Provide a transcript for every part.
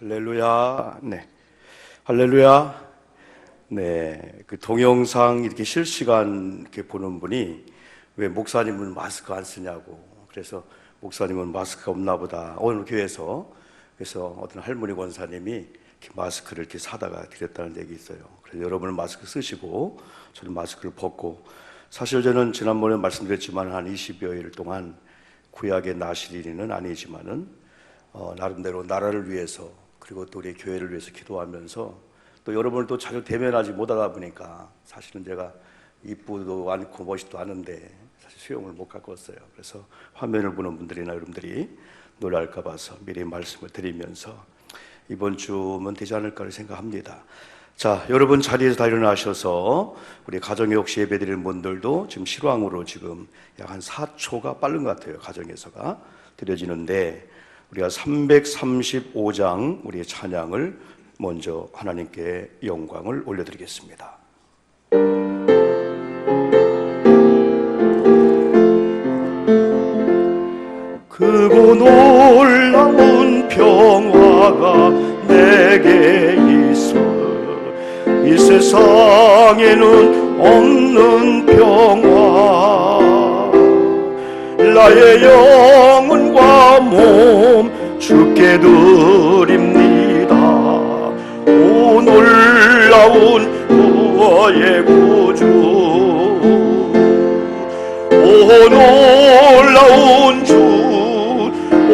할렐루야. 네. 할렐루야. 네. 그 동영상 이렇게 실시간 이렇게 보는 분이 왜 목사님은 마스크 안 쓰냐고. 그래서 목사님은 마스크가 없나 보다. 오늘 교회에서 그래서 어떤 할머니 권사님이 이렇게 마스크를 이렇게 사다가 드렸다는 얘기 있어요. 그래서 여러분은 마스크 쓰시고 저는 마스크를 벗고, 사실 저는 지난번에 말씀드렸지만 한 20여일 동안 구약의 나시린은 아니지만은 나름대로 나라를 위해서 그리고 또 우리 교회를 위해서 기도하면서 또 여러분을 또 자주 대면하지 못하다 보니까 사실은 제가 이쁘도 않고 멋있도 않은데 사실 수영을 못 갖고 왔어요. 그래서 화면을 보는 분들이나 여러분들이 놀랄까 봐서 미리 말씀을 드리면서 이번 주면 되지 않을까 생각합니다. 자, 여러분 자리에서 다 일어나셔서 우리 가정에 혹시 예배드리는 분들도 지금 실황으로 지금 약 한 4초가 빠른 것 같아요. 가정에서가 드려지는데 우리가 335장 우리의 찬양을 먼저 하나님께 영광을 올려드리겠습니다. 크고 놀라운 평화가 내게 있어 이 세상에는 없는 평화 나의 영혼과 몸 주께 드립니다. 오 놀라운 너의 구주 오 놀라운 주 오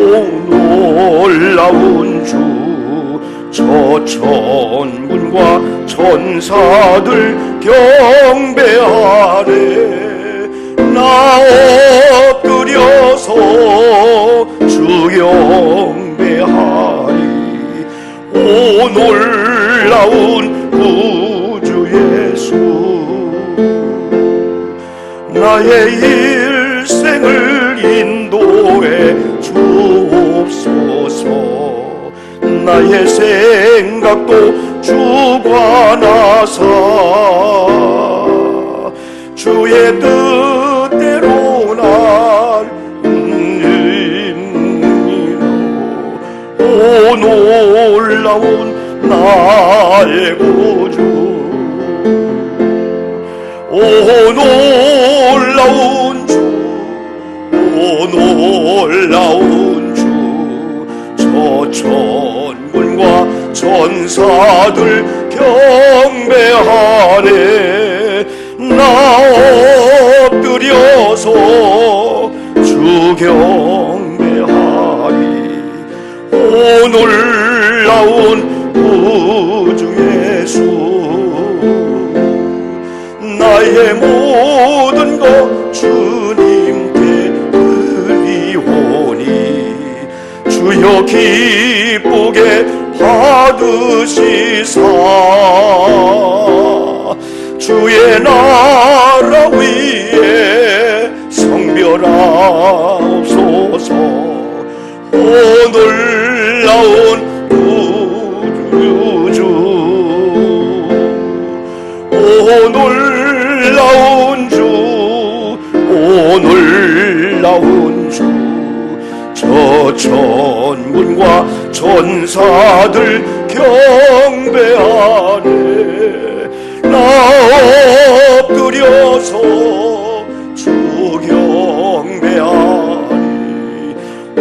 놀라운 주 저 천군과 천사들 경배하네 나 엎드려서 주 경배하리 오 놀라운 구주 예수 나의 일생을 인도해 주옵소서 나의 생각도 주관하사 주의 뜻대로 날 오 놀라운 나의 구주 오 놀라운 주 오 놀라운 주 저 천군과 천사들 경배하네 나 엎드려서 주 경배하리 오 놀라운 구주 예수 나의 모든 것 주님께 드리오니 주여 기쁘게 받으시사 주의 나라 위에 성별하옵소서 오 놀라운 구주 오 놀라운 주 오 놀라운 주 저 천군과 천사들 경배하네 나 엎드려서 주 경배하니 오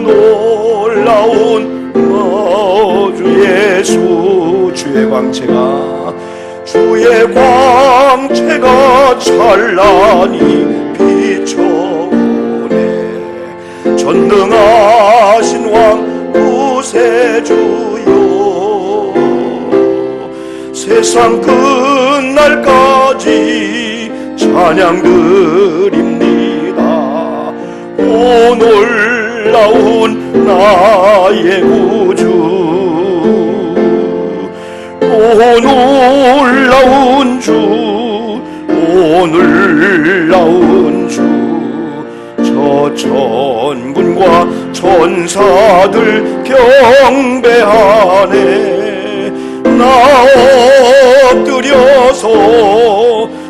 놀라운 주 예수 주의 광채가 찬란히 비춰오네 전능하신 왕 구세주여 세상 끝날까지 찬양 드립니다 오 놀라운 나의 구주 오 놀라운 주 오 놀라운 주 저 천군과 천사들 경배하네 나 엎드려서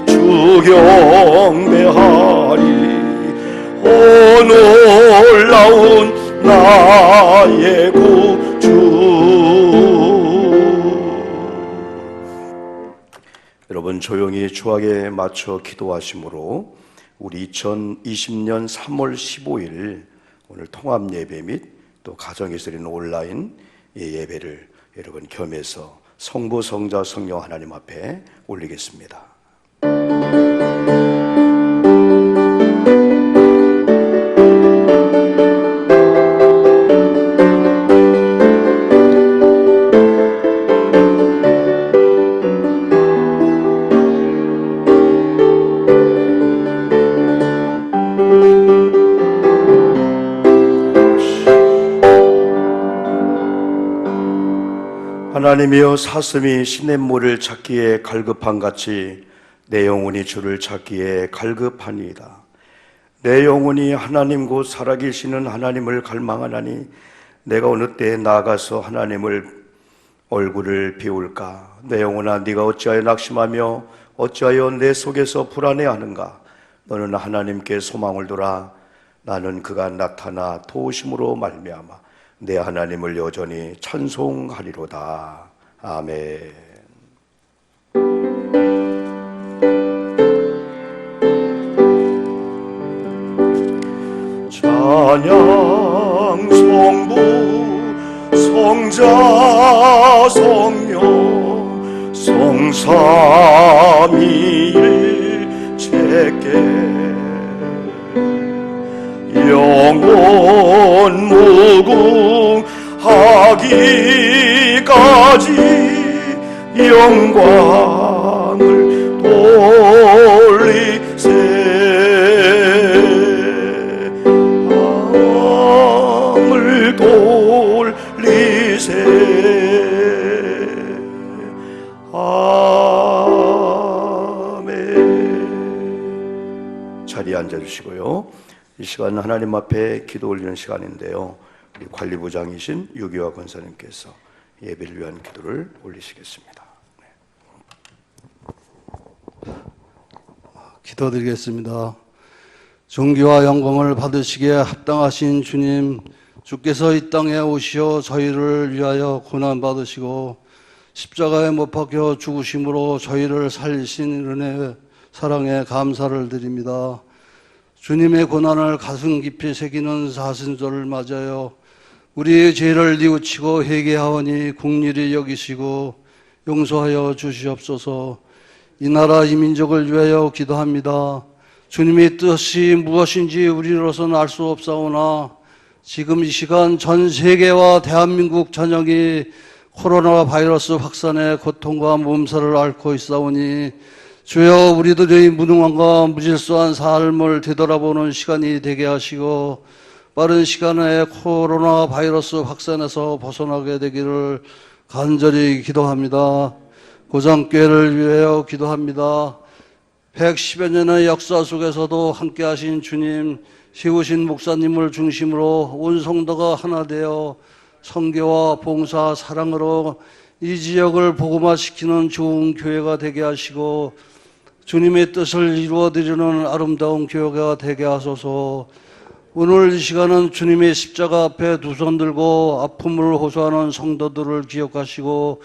주 경배하리 오 놀라운 나의 구주 여러분 조용히 주악에 맞춰 기도하심으로 우리 2020년 3월 15일 오늘 통합 예배 및 또 가정에서 드리는 온라인 예배를 여러분 겸해서 성부, 성자, 성령 하나님 앞에 올리겠습니다. 하나님이여, 사슴이 시냇물을 찾기에 갈급한 같이 내 영혼이 주를 찾기에 갈급하니이다. 내 영혼이 하나님 곧 살아계시는 하나님을 갈망하나니 내가 어느 때에 나아가서 하나님을 얼굴을 비울까? 내 영혼아, 네가 어찌하여 낙심하며 어찌하여 내 속에서 불안해하는가? 너는 하나님께 소망을 둬라. 나는 그가 나타나 도우심으로 말미암아 내 하나님을 여전히 찬송하리로다. 아멘. 찬양 성부 성자 성령 성삼위일 제께 영원 무궁하기까지 영광을 돌리세. 왕을 돌리세. 아멘. 자리에 앉아주시고요. 이 시간은 하나님 앞에 기도 올리는 시간인데요. 우리 관리부장이신 유기화 권사님께서 예배를 위한 기도를 올리시겠습니다. 네. 기도드리겠습니다. 존귀와 영광을 받으시기에 합당하신 주님, 주께서 이 땅에 오시어 저희를 위하여 고난받으시고 십자가에 못 박혀 죽으심으로 저희를 살리신 은혜 사랑에 감사를 드립니다. 주님의 고난을 가슴 깊이 새기는 사순절을 맞아요. 우리의 죄를 뉘우치고 회개하오니 긍휼히 여기시고 용서하여 주시옵소서. 이 나라 이 민족을 위하여 기도합니다. 주님의 뜻이 무엇인지 우리로서는 알 수 없사오나 지금 이 시간 전 세계와 대한민국 전역이 코로나 바이러스 확산의 고통과 몸살을 앓고 있사오니 주여, 우리들의 무능함과 무질서한 삶을 되돌아보는 시간이 되게 하시고 빠른 시간에 코로나 바이러스 확산에서 벗어나게 되기를 간절히 기도합니다. 고장교회를 위하여 기도합니다. 110여 년의 역사 속에서도 함께 하신 주님, 세우신 목사님을 중심으로 온 성도가 하나 되어 선교와 봉사, 사랑으로 이 지역을 복음화시키는 좋은 교회가 되게 하시고 주님의 뜻을 이루어드리는 아름다운 교회가 되게 하소서. 오늘 이 시간은 주님의 십자가 앞에 두 손 들고 아픔을 호소하는 성도들을 기억하시고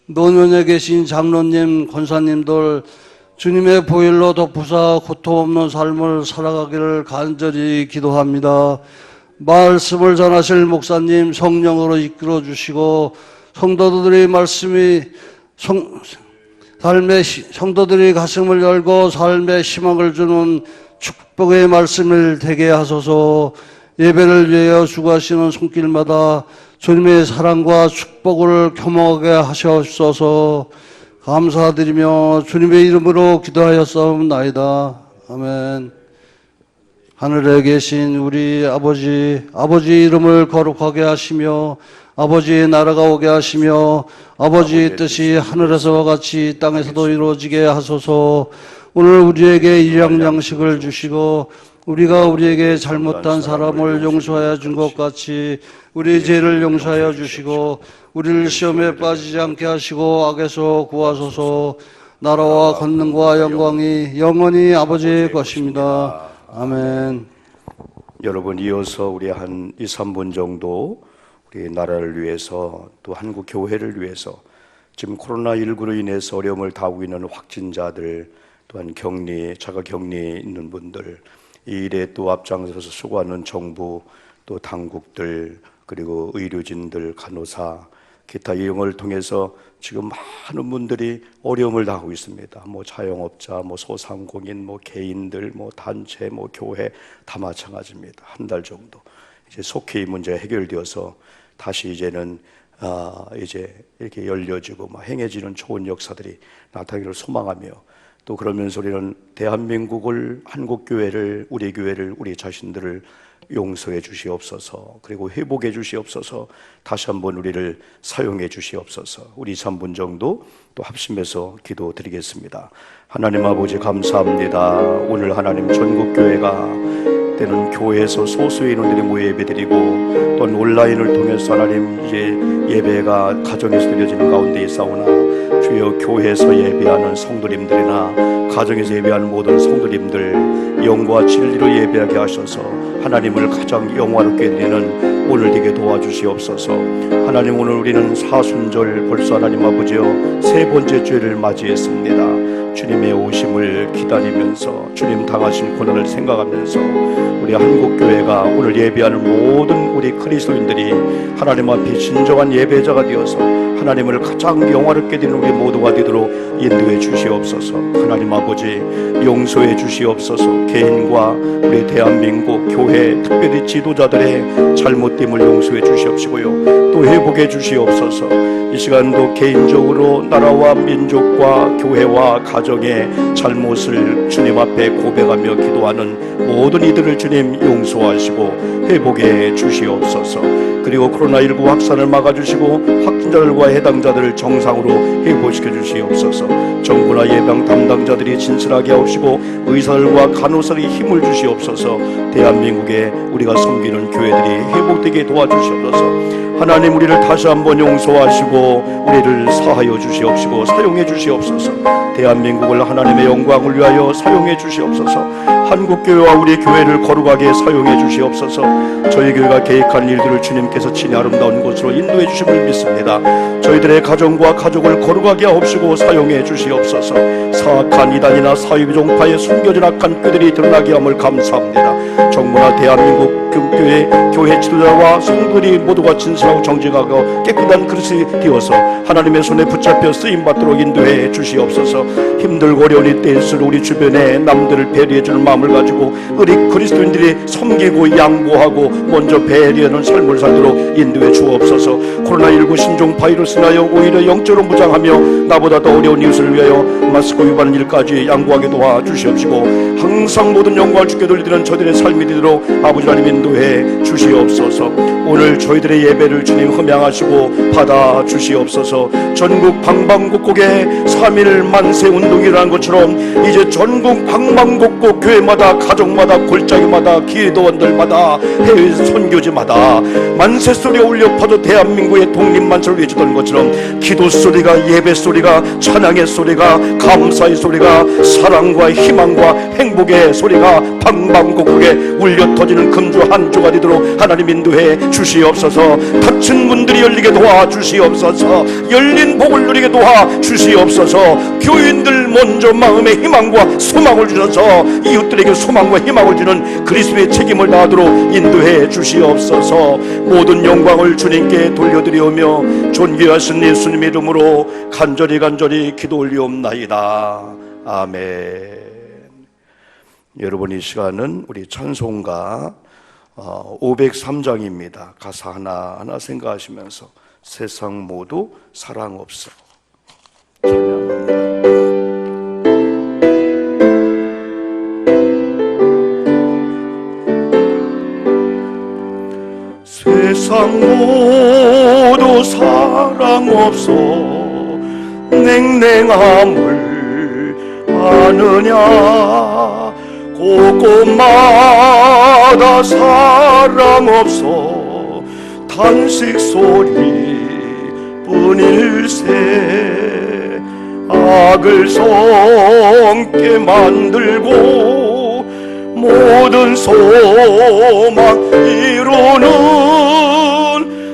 노년에 계신 장로님, 권사님들 주님의 보혈로 덮으사 고통 없는 삶을 살아가기를 간절히 기도합니다. 말씀을 전하실 목사님 성령으로 이끌어 주시고 성도들의 말씀이 삶의 성도들이 가슴을 열고 삶의 희망을 주는 축복의 말씀을 되게 하소서. 예배를 위하여 수고하시는 손길마다 주님의 사랑과 축복을 경험하게 하시옵소서. 감사드리며 주님의 이름으로 기도하였사옵나이다. 아멘. 하늘에 계신 우리 아버지 이름을 거룩하게 하시며 아버지의 나라가 오게 하시며 아버지의 뜻이 하늘에서와 같이 땅에서도 이루어지게 하소서. 오늘 우리에게 일용 양식을 주시고 우리가 우리에게 잘못한 사람을 용서하여 준 것 같이 우리 죄를 용서하여 주시고 우리를 시험에 빠지지 않게 하시고 악에서 구하소서. 나라와 권능과 영광이 영원히 아버지의 것입니다. 아멘. 여러분, 이어서 우리 한 2, 3분 정도 우리 나라를 위해서 또 한국 교회를 위해서 지금 코로나19로 인해서 어려움을 당하고 있는 확진자들, 또한 격리, 자가 격리에 있는 분들, 이 일에 또 앞장서서 수고하는 정부, 또 당국들, 그리고 의료진들, 간호사, 기타 이용을 통해서 지금 많은 분들이 어려움을 당하고 있습니다. 뭐 자영업자, 뭐 소상공인, 뭐 개인들, 뭐 단체, 뭐 교회 다 마찬가지입니다. 한 달 정도 이제 속히 이 문제가 해결되어서 다시 이제는 이제 이렇게 열려지고 막 행해지는 좋은 역사들이 나타나기를 소망하며, 또 그러면서 우리는 대한민국을, 한국교회를, 우리 교회를, 우리 자신들을 용서해 주시옵소서, 그리고 회복해 주시옵소서, 다시 한번 우리를 사용해 주시옵소서. 우리 3분 정도 또 합심해서 기도드리겠습니다. 하나님 아버지 감사합니다. 오늘 하나님 전국교회가 때는 교회에서 소수의 인원들이 모여 예배드리고, 또한 온라인을 통해서 하나님 이제 예배가 가정에서 드려지는 가운데 있사오나, 주여 교회에서 예배하는 성도님들이나 가정에서 예배하는 모든 성도님들 영과 진리로 예배하게 하셔서 하나님을 가장 영화롭게 드리는 오늘 되게 도와주시옵소서. 하나님, 오늘 우리는 사순절 벌써 하나님 아버지여 세 번째 주일을 맞이했습니다. 주님의 오심을 기다리면서 주님 당하신 고난을 생각하면서 우리 한국교회가 오늘 예배하는 모든 우리 그리스도인들이 하나님 앞에 진정한 예배자가 되어서 하나님을 가장 영화롭게 드리는 우리 모두가 되도록 인도해 주시옵소서. 하나님 아버지 용서해 주시옵소서. 개인과 우리 대한민국 교회 특별히 지도자들의 잘못됨을 용서해 주시옵시고요, 또 회복해 주시옵소서. 이 시간도 개인적으로 나라와 민족과 교회와 가정의 잘못을 주님 앞에 고백하며 기도하는 모든 이들을 주님 용서하시고 회복해 주시옵소서. 그리고 코로나19 확산을 막아주시고 확진자들과 해당자들을 정상으로 회복시켜 주시옵소서. 정부나 예방 담당자들이 진실하게 하옵시고 의사들과 간호사들이 힘을 주시옵소서. 대한민국에 우리가 섬기는 교회들이 회복되게 도와주시옵소서. 하나님, 우리를 다시 한번 용서하시고 우리를 사하여 주시옵시고 사용해 주시옵소서. 대한민국을 하나님의 영광을 위하여 사용해 주시옵소서. 한국교회와 우리 교회를 거룩하게 사용해 주시옵소서. 저희 교회가 계획한 일들을 주님께서 친히 아름다운 곳으로 인도해 주심을 믿습니다. 저희들의 가정과 가족을 거룩하게 하옵시고 사용해 주시옵소서. 사악한 이단이나 사회종파에 숨겨진 악한 꾀들이 드러나게 함을 감사합니다. 정부나 대한민국 교회 지도자와 성도들이 모두가 진실하고 정직하고 깨끗한 그릇이 되어서 하나님의 손에 붙잡혀 쓰임받도록 인도해 주시옵소서. 힘들고 어려운 이때일수록 우리 주변에 남들을 배려해주는 마음을 가지고 우리 그리스도인들이 섬기고 양보하고 먼저 배려하는 삶을 살도록 인도해 주옵소서. 코로나19 신종 바이러스 인하여 오히려 영적으로 무장하며 나보다 더 어려운 이웃을 위하여 마스크 위반 일까지 양보하게 도와주시옵시고, 항상 모든 영광을 주께 돌리는 저들의 삶이 되도록 아버지 하나님 인도해 주시옵소서. 오늘 저희들의 예배를 주님 흠양하시고 받아 주시옵소서. 전국 방방곡곡에 3.1 만세 운동이라는 것처럼 이제 전국 방방곡곡 교회마다 가정마다 골짜기마다 기도원들마다 해외 선교지마다 만세 소리가 울려 퍼져 대한민국의 독립만세를 외치던 것처럼 기도 소리가, 예배 소리가, 찬양의 소리가, 감사의 소리가, 사랑과 희망과 행복의 소리가 방방곡곡에 울려 터지는 금주 한 주가 되도록 하나님 인도해 주시옵소서. 닫힌 문들이 열리게 도와주시옵소서. 열린 복을 누리게 도와주시옵소서. 교인들 먼저 마음의 희망과 소망을 주셔서 이웃들에게 소망과 희망을 주는 그리스도의 책임을 다하도록 인도해 주시옵소서. 모든 영광을 주님께 돌려드리오며 존귀하신 예수님의 이름으로 간절히 기도 올리옵나이다. 아멘. 여러분, 이 시간은 우리 찬송가 503장입니다. 가사 하나하나 생각하시면서 세상 모두 사랑 없어 찬양합니다. 세상 모두 사랑 없어 냉랭함을 아느냐. 곳곳마다 사랑 없어 탄식 소리 뿐일세. 악을 성게 만들고 모든 소망 이루는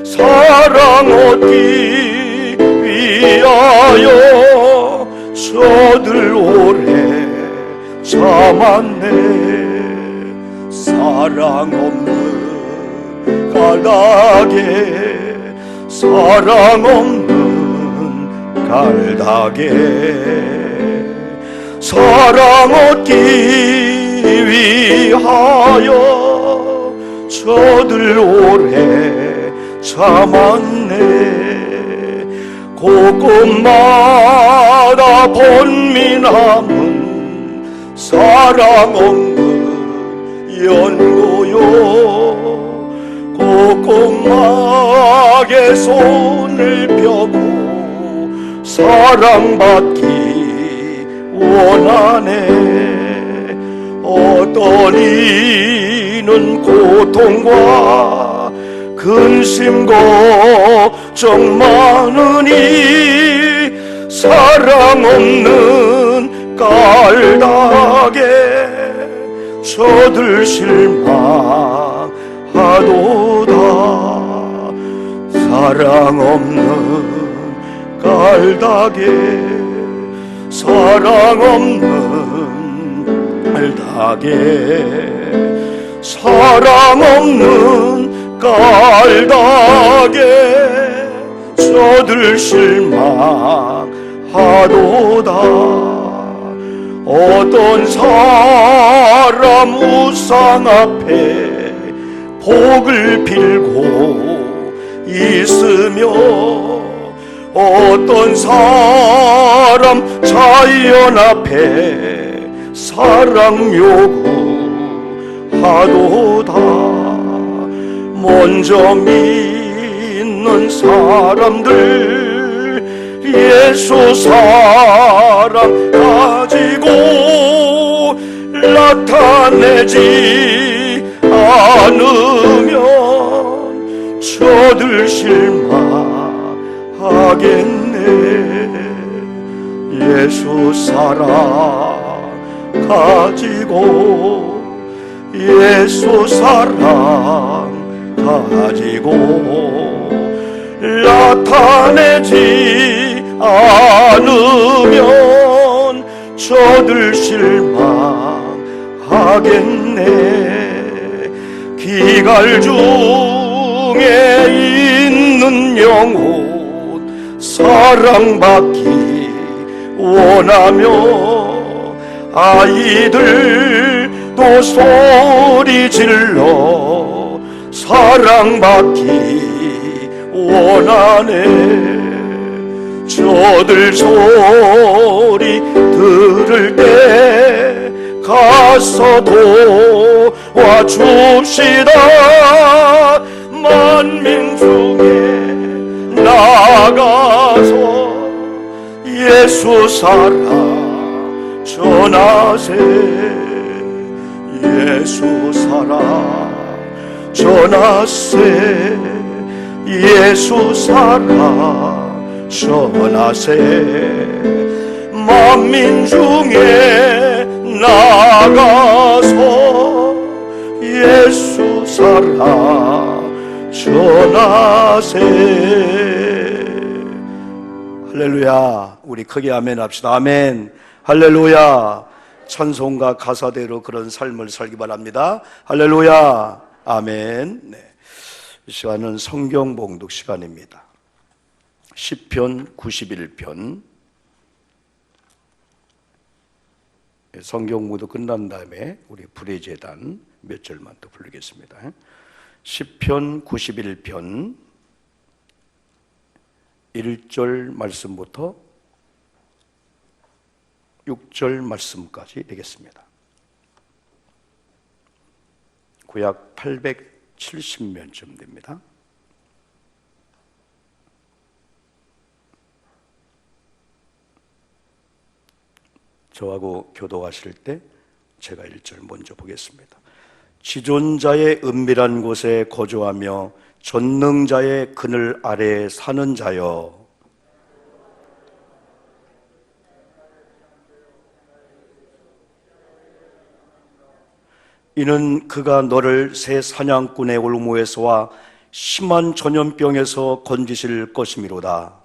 사랑 얻기 위하여 위하여 저들 오래 참았네. 사랑 없는 까닭에, 사랑 없는 까닭에 사랑 얻기 위하여 저들 오래 참았네. 곳곳마다 번민함은 사랑 없는 연고요. 곳곳마게 손을 펴고 사랑받기 원하네. 어떤 이는 고통과 근심 걱정 많으니 사랑 없는 까닭에 저들 실망하도다. 사랑 없는 까닭에, 사랑 없는 까닭에, 사랑 없는 까닭에 저들 실망하도다. 어떤 사람 우상 앞에 복을 빌고 있으며, 어떤 사람 자연 앞에 사랑 요구하도다. 먼저 믿는 사람들 예수 사랑 가지고 나타내지 않으면 저들 실망하겠네. 예수 사랑 가지고, 예수 사랑 가지고 나타내지 않으면 저들 실망하겠네. 기갈 중에 있는 영혼 사랑받기 원하며, 아이들도 소리 질러 사랑받기 원하네. 저들 소리 들을 때 가서 도와줍시다. 만민 중에 나가서 예수 사랑 전하세. 예수 사랑 전하세. 예수 사랑 전하세. 만민 중에 나가서 예수 사랑 전하세. 할렐루야. 우리 크게 아멘 합시다. 아멘. 할렐루야. 찬송가 가사대로 그런 삶을 살기 바랍니다. 할렐루야. 아멘. 네. 이 시간은 성경 봉독 시간입니다. 시편 91편. 성경 모두 끝난 다음에 우리 불의제단 몇 절만 더 부르겠습니다. 시편 91편 1절 말씀부터 6절 말씀까지 되겠습니다. 구약 870면쯤 됩니다. 저하고 교도하실 때 제가 1절 먼저 보겠습니다. 지존자의 은밀한 곳에 거주하며 전능자의 그늘 아래에 사는 자여, 이는 그가 너를 새 사냥꾼의 올무에서와 심한 전염병에서 건지실 것이미로다.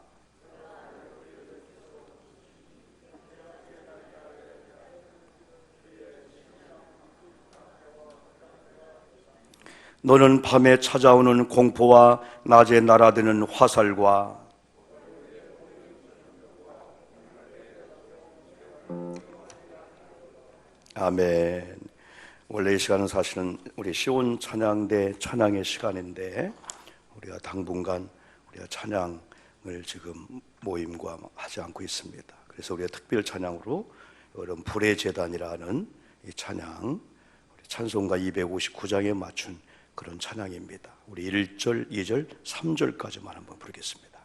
너는 밤에 찾아오는 공포와 낮에 날아드는 화살과 아멘. 원래 이 시간은 사실은 우리 시온 찬양대 찬양의 시간인데 우리가 당분간 우리가 찬양을 지금 모임과 하지 않고 있습니다. 그래서 우리가 특별 찬양으로 이런 불의 제단이라는 이 찬양, 우리 찬송가 259장에 맞춘 그런 찬양입니다. 우리 1절, 2절, 3절까지만 한번 부르겠습니다.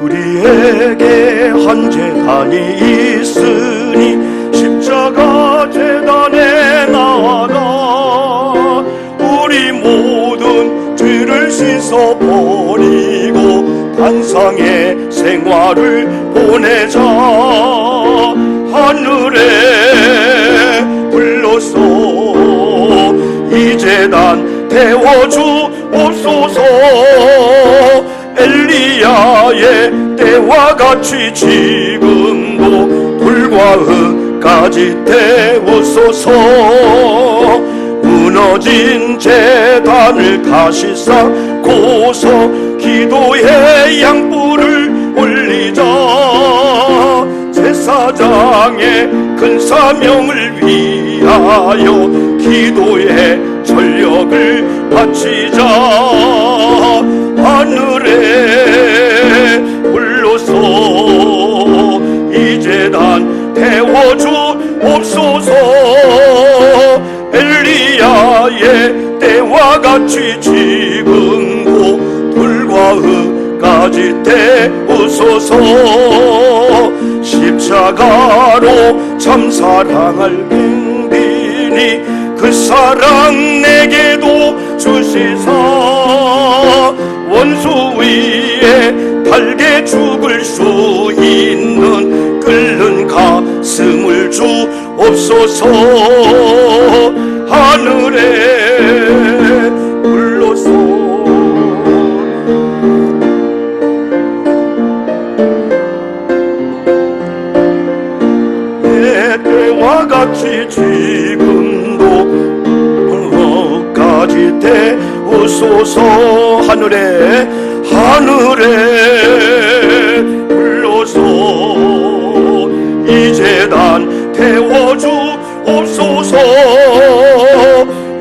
우리에게 한 제단이 있으니 십자가 제단에 나아가 우리 모든 죄를 씻어버리고 단상의 생활을 보내자. 하늘에 불러서 이 제단 태워주옵소서. 엘리야의 때와 같이 지금도 불과 흙까지 태우소서. 무너진 제단을 다시 쌓고서 기도의 양불을 올리자. 제사장의 큰 사명을 위하여 기도의 전력을 바치자. 하늘에 불러서 이 제단 태워주옵소서. 엘리야의 때와 같이 지금도 불과 흙까지 태우소서. 십자가로 참 사랑을 빙비니 그 사랑 내게도 주시사. 원수 위에 달게 죽을 수 있는 끓는 가슴을 주옵소서. 하늘에 불러서 내 때와 같이 지금도 끝까지 태우소서. 하늘에 불러서 이 제단 태워주옵소서.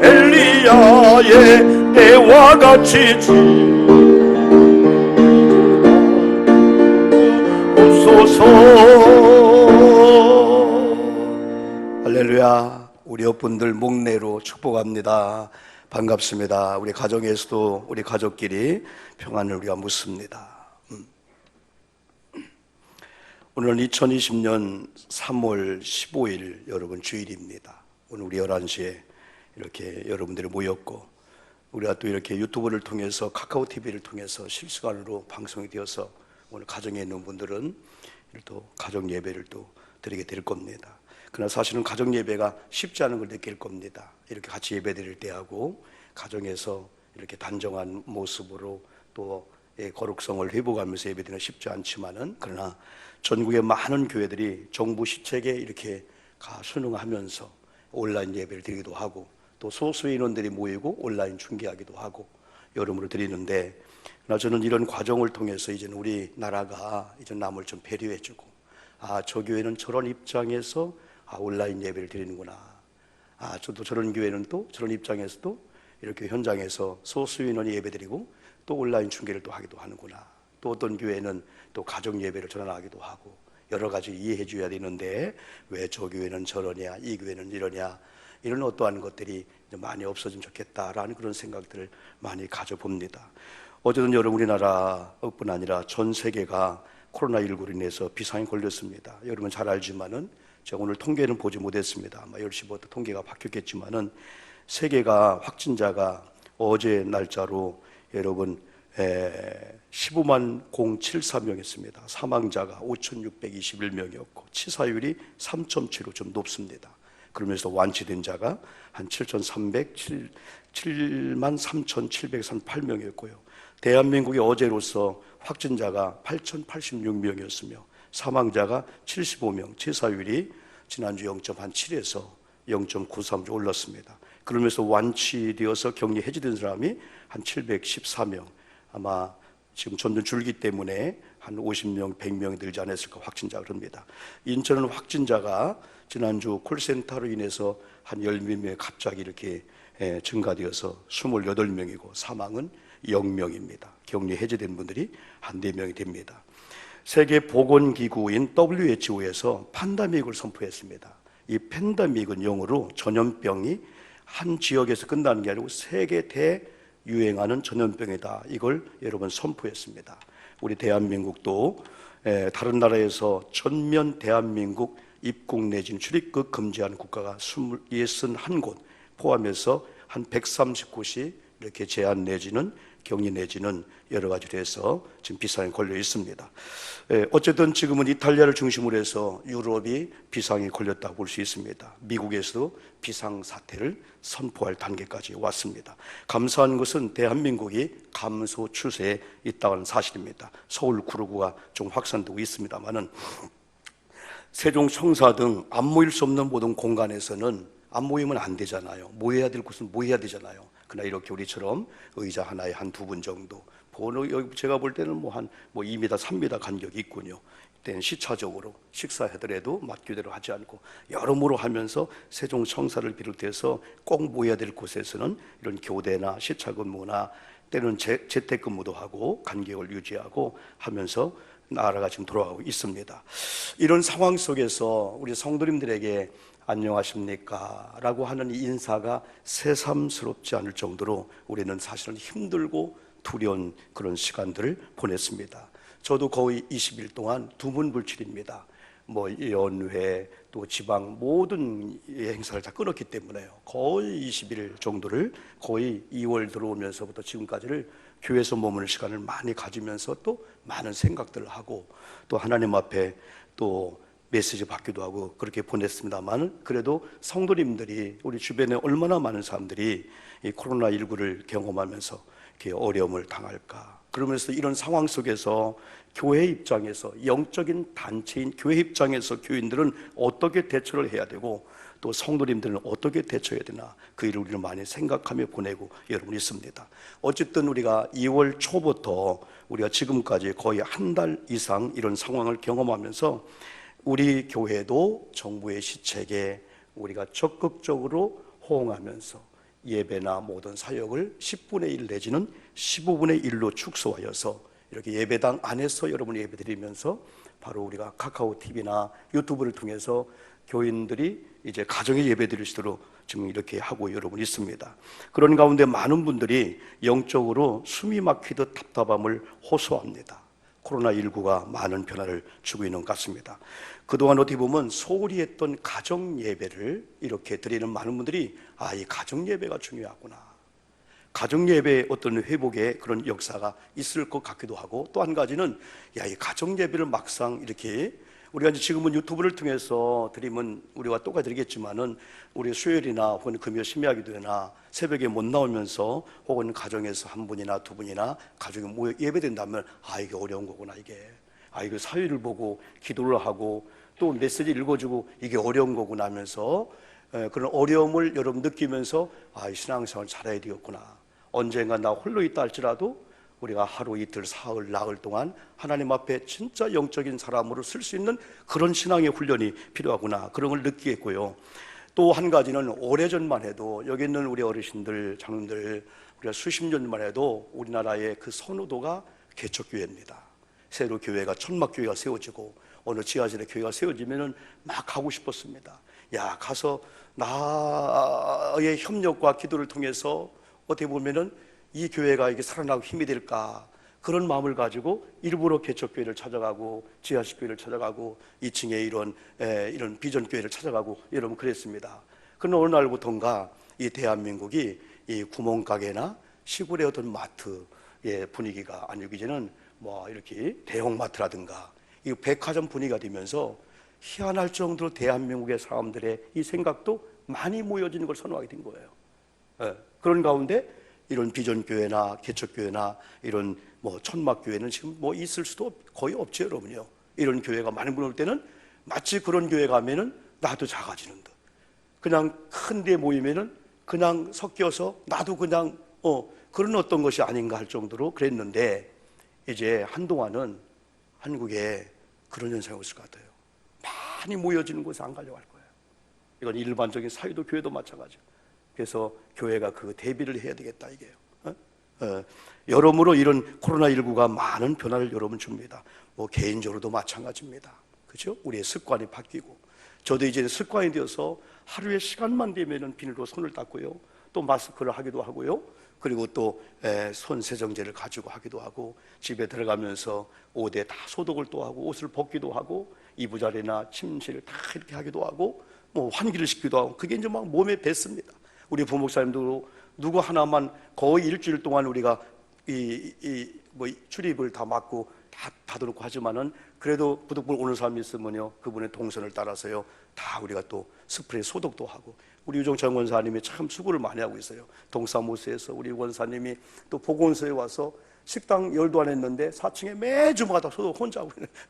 엘리야의 때와 같이 주옵소서. 할렐루야. 우리 여러분들 목례로 축복합니다. 반갑습니다. 우리 가정에서도 우리 가족끼리 평안을 우리가 묻습니다. 오늘은 2020년 3월 15일 여러분 주일입니다. 오늘 우리 11시에 이렇게 여러분들이 모였고 우리가 또 이렇게 유튜브를 통해서 카카오 TV를 통해서 실시간으로 방송이 되어서 오늘 가정에 있는 분들은 또 가정 예배를 또 드리게 될 겁니다. 그러나 사실은 가정 예배가 쉽지 않은 걸 느낄 겁니다. 이렇게 같이 예배 드릴 때 하고 가정에서 이렇게 단정한 모습으로 또 거룩성을 회복하면서 예배 드리는 쉽지 않지만은 그러나 전국의 많은 교회들이 정부 시책에 이렇게 순응하면서 온라인 예배를 드리기도 하고 또 소수 인원들이 모이고 온라인 중계하기도 하고 여러모로 드리는데 그러나 저는 이런 과정을 통해서 이제는 우리나라가 이제 남을 좀 배려해주고 저 교회는 저런 입장에서 온라인 예배를 드리는구나. 저도 저런 교회는 또 저런 입장에서도 이렇게 현장에서 소수 인원이 예배드리고 또 온라인 중계를 또 하기도 하는구나. 또 어떤 교회는 또 가정 예배를 전환하기도 하고 여러 가지 이해해 줘야 되는데 왜 저 교회는 저러냐, 이 교회는 이러냐, 이런 어떠한 것들이 많이 없어지면 좋겠다라는 그런 생각들을 많이 가져봅니다. 어제는 여러분 우리나라뿐 아니라 전 세계가 코로나19로 인해서 비상이 걸렸습니다. 여러분 잘 알지만은 제가 오늘 통계는 보지 못했습니다. 아마 10시부터 통계가 바뀌었겠지만은 세계가 확진자가 어제 날짜로 여러분 15만 074명이었습니다. 사망자가 5,621명이었고 치사율이 3.75 좀 높습니다. 그러면서 완치된 자가 한 7만 3,738명이었고요. 대한민국이 어제로서 확진자가 8,086명이었으며 사망자가 75명, 치사율이 지난주 0.7에서 0.93로 올랐습니다. 그러면서 완치되어서 격리 해제된 사람이 한 714명, 아마 지금 점점 줄기 때문에 한 50명, 100명이 늘지 않았을까 확진자 그럽니다. 인천은 확진자가 지난주 콜센터로 인해서 한 10몇 명이 갑자기 이렇게 증가되어서 28명이고 사망은 0명입니다. 격리 해제된 분들이 한 4명이 됩니다. 세계보건기구인 WHO에서 팬데믹을 선포했습니다. 이 팬데믹은 영어로 전염병이 한 지역에서 끝나는 게 아니고 세계 대유행하는 전염병이다. 이걸 여러분 선포했습니다. 우리 대한민국도 다른 나라에서 전면 대한민국 입국 내지는 출입국 금지한 국가가 61곳 포함해서 한 130곳이 이렇게 제한 내지는 격리 내지는 여러 가지로 해서 지금 비상에 걸려 있습니다. 어쨌든 지금은 이탈리아를 중심으로 해서 유럽이 비상에 걸렸다고 볼 수 있습니다. 미국에서도 비상사태를 선포할 단계까지 왔습니다. 감사한 것은 대한민국이 감소 추세에 있다는 사실입니다. 서울 구로구가 좀 확산되고 있습니다만은 세종 청사 등 안 모일 수 없는 모든 공간에서는 안 모이면 안 되잖아요. 모여야 될 곳은 모여야 되잖아요. 그러나 이렇게 우리처럼 의자 하나에 한 두 분 정도, 제가 볼 때는 한 2m, 3m 간격이 있군요. 그때는 시차적으로 식사하더라도 맞교대로 하지 않고 여러모로 하면서 세종 청사를 비롯해서 꼭 모여야 될 곳에서는 이런 교대나 시차 근무나 때는 재택근무도 하고 간격을 유지하고 하면서 나라가 지금 돌아가고 있습니다. 이런 상황 속에서 우리 성도님들에게 안녕하십니까? 라고 하는 이 인사가 새삼스럽지 않을 정도로 우리는 사실은 힘들고 두려운 그런 시간들을 보냈습니다. 저도 거의 20일 동안 두문불출입니다. 연회 또 지방 모든 행사를 다 끊었기 때문에요. 거의 20일 정도를 거의 2월 들어오면서부터 지금까지를 교회에서 머무는 시간을 많이 가지면서 또 많은 생각들을 하고 또 하나님 앞에 또 메시지 받기도 하고 그렇게 보냈습니다만, 그래도 성도님들이 우리 주변에 얼마나 많은 사람들이 이 코로나19를 경험하면서 이렇게 어려움을 당할까, 그러면서 이런 상황 속에서 교회 입장에서, 영적인 단체인 교회 입장에서 교인들은 어떻게 대처를 해야 되고 또 성도님들은 어떻게 대처해야 되나, 그 일을 우리는 많이 생각하며 보내고 여러분 있습니다. 어쨌든 우리가 2월 초부터 우리가 지금까지 거의 한 달 이상 이런 상황을 경험하면서 우리 교회도 정부의 시책에 우리가 적극적으로 호응하면서 예배나 모든 사역을 10분의 1 내지는 15분의 1로 축소하여서 이렇게 예배당 안에서 여러분이 예배드리면서 바로 우리가 카카오 TV나 유튜브를 통해서 교인들이 이제 가정에 예배드릴 수 있도록 지금 이렇게 하고 여러분 있습니다. 그런 가운데 많은 분들이 영적으로 숨이 막히듯 답답함을 호소합니다. 코로나19가 많은 변화를 주고 있는 것 같습니다. 그동안 어떻게 보면 소홀히 했던 가정 예배를 이렇게 드리는 많은 분들이 이 가정 예배가 중요하구나, 가정 예배의 어떤 회복의 그런 역사가 있을 것 같기도 하고, 또 한 가지는 이 가정 예배를 막상 이렇게 우리가 이제 지금은 유튜브를 통해서 드리면 우리가 똑같이 드리겠지만은 우리 수요일이나 혹은 금요 심야기도나 새벽에 못 나오면서 혹은 가정에서 한 분이나 두 분이나 가족이 모여 예배된다면 이게 어려운 거구나, 이게 이거 사회를 보고 기도를 하고 또 메시지 읽어주고 이게 어려운 거구나 하면서 그런 어려움을 여러분 느끼면서 이 신앙생활 잘해야 되겠구나, 언젠가 나 홀로 있다 할지라도 우리가 하루 이틀 사흘 나흘 동안 하나님 앞에 진짜 영적인 사람으로 쓸 수 있는 그런 신앙의 훈련이 필요하구나, 그런 걸 느끼겠고요. 또 한 가지는 오래전만 해도 여기 있는 우리 어르신들 장로들, 우리가 수십 년만 해도 우리나라의 그 선호도가 개척교회입니다. 새로 교회가 천막교회가 세워지고 어느 지하실에 교회가 세워지면은 막 가고 싶었습니다. 가서 나의 협력과 기도를 통해서 어떻게 보면은 이 교회가 이게 살아나고 힘이 될까, 그런 마음을 가지고 일부러 개척교회를 찾아가고 지하실 교회를 찾아가고 2층에 이런 비전교회를 찾아가고 여러분 그랬습니다. 그러나 어느 날부터인가 이 대한민국이 이 구멍가게나 시골의 어떤 마트의 분위기가 아니고 이제는 이렇게 대형마트라든가 이 백화점 분위기가 되면서 희한할 정도로 대한민국의 사람들의 이 생각도 많이 모여지는 걸 선호하게 된 거예요. 그런 가운데 이런 비전교회나 개척교회나 이런 천막교회는 지금 있을 수도 거의 없죠, 여러분요. 이런 교회가 많은 분 올 때는 마치 그런 교회 가면은 나도 작아지는 듯, 그냥 큰 데 모이면은 그냥 섞여서 나도 그냥 그런 어떤 것이 아닌가 할 정도로 그랬는데, 이제 한동안은 한국에 그런 현상이 없을 것 같아요. 많이 모여지는 곳에 안 가려고 할 거예요. 이건 일반적인 사회도 교회도 마찬가지예요. 그래서 교회가 그 대비를 해야 되겠다 이게요. 여러모로 이런 코로나19가 많은 변화를 여러분 줍니다. 뭐 개인적으로도 마찬가지입니다. 그렇죠? 우리의 습관이 바뀌고, 저도 이제 습관이 되어서 하루에 시간만 되면은 비닐로 손을 닦고요, 또 마스크를 하기도 하고요, 그리고 또 손 세정제를 가지고 하기도 하고, 집에 들어가면서 옷에 다 소독을 또 하고, 옷을 벗기도 하고, 이부자리나 침실 다 이렇게 하기도 하고, 뭐 환기를 시키기도 하고, 그게 이제 막 몸에 뱄습니다. 우리 부목사님도 누구 하나만 거의 일주일 동안 우리가 뭐 출입을 다 막고 다 닫아놓고 하지만은, 그래도 부득불 오는 사람이 있으면요, 그분의 동선을 따라서요 다 우리가 또 스프레이 소독도 하고, 우리 유종찬 원사님이 참 수고를 많이 하고 있어요. 동사무소에서 우리 원사님이 또 보건소에 와서 식당 열도 안 했는데 4층에 매주마다 소독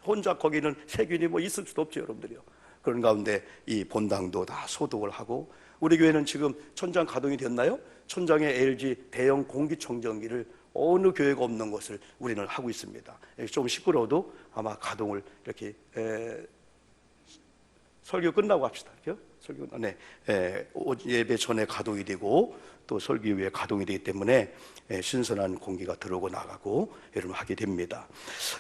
혼자 거기는 세균이 뭐 있을 수도 없죠, 여러분들이요. 그런 가운데 이 본당도 다 소독을 하고, 우리 교회는 지금 천장 가동이 됐나요? 천장에 LG 대형 공기청정기를 어느 교회가 없는 것을 우리는 하고 있습니다. 좀 시끄러워도 아마 가동을 이렇게 설교 끝나고 합시다. 설교 예배 전에 가동이 되고 또 설교 이후에 가동이 되기 때문에 신선한 공기가 들어오고 나가고 여러분 하게 됩니다.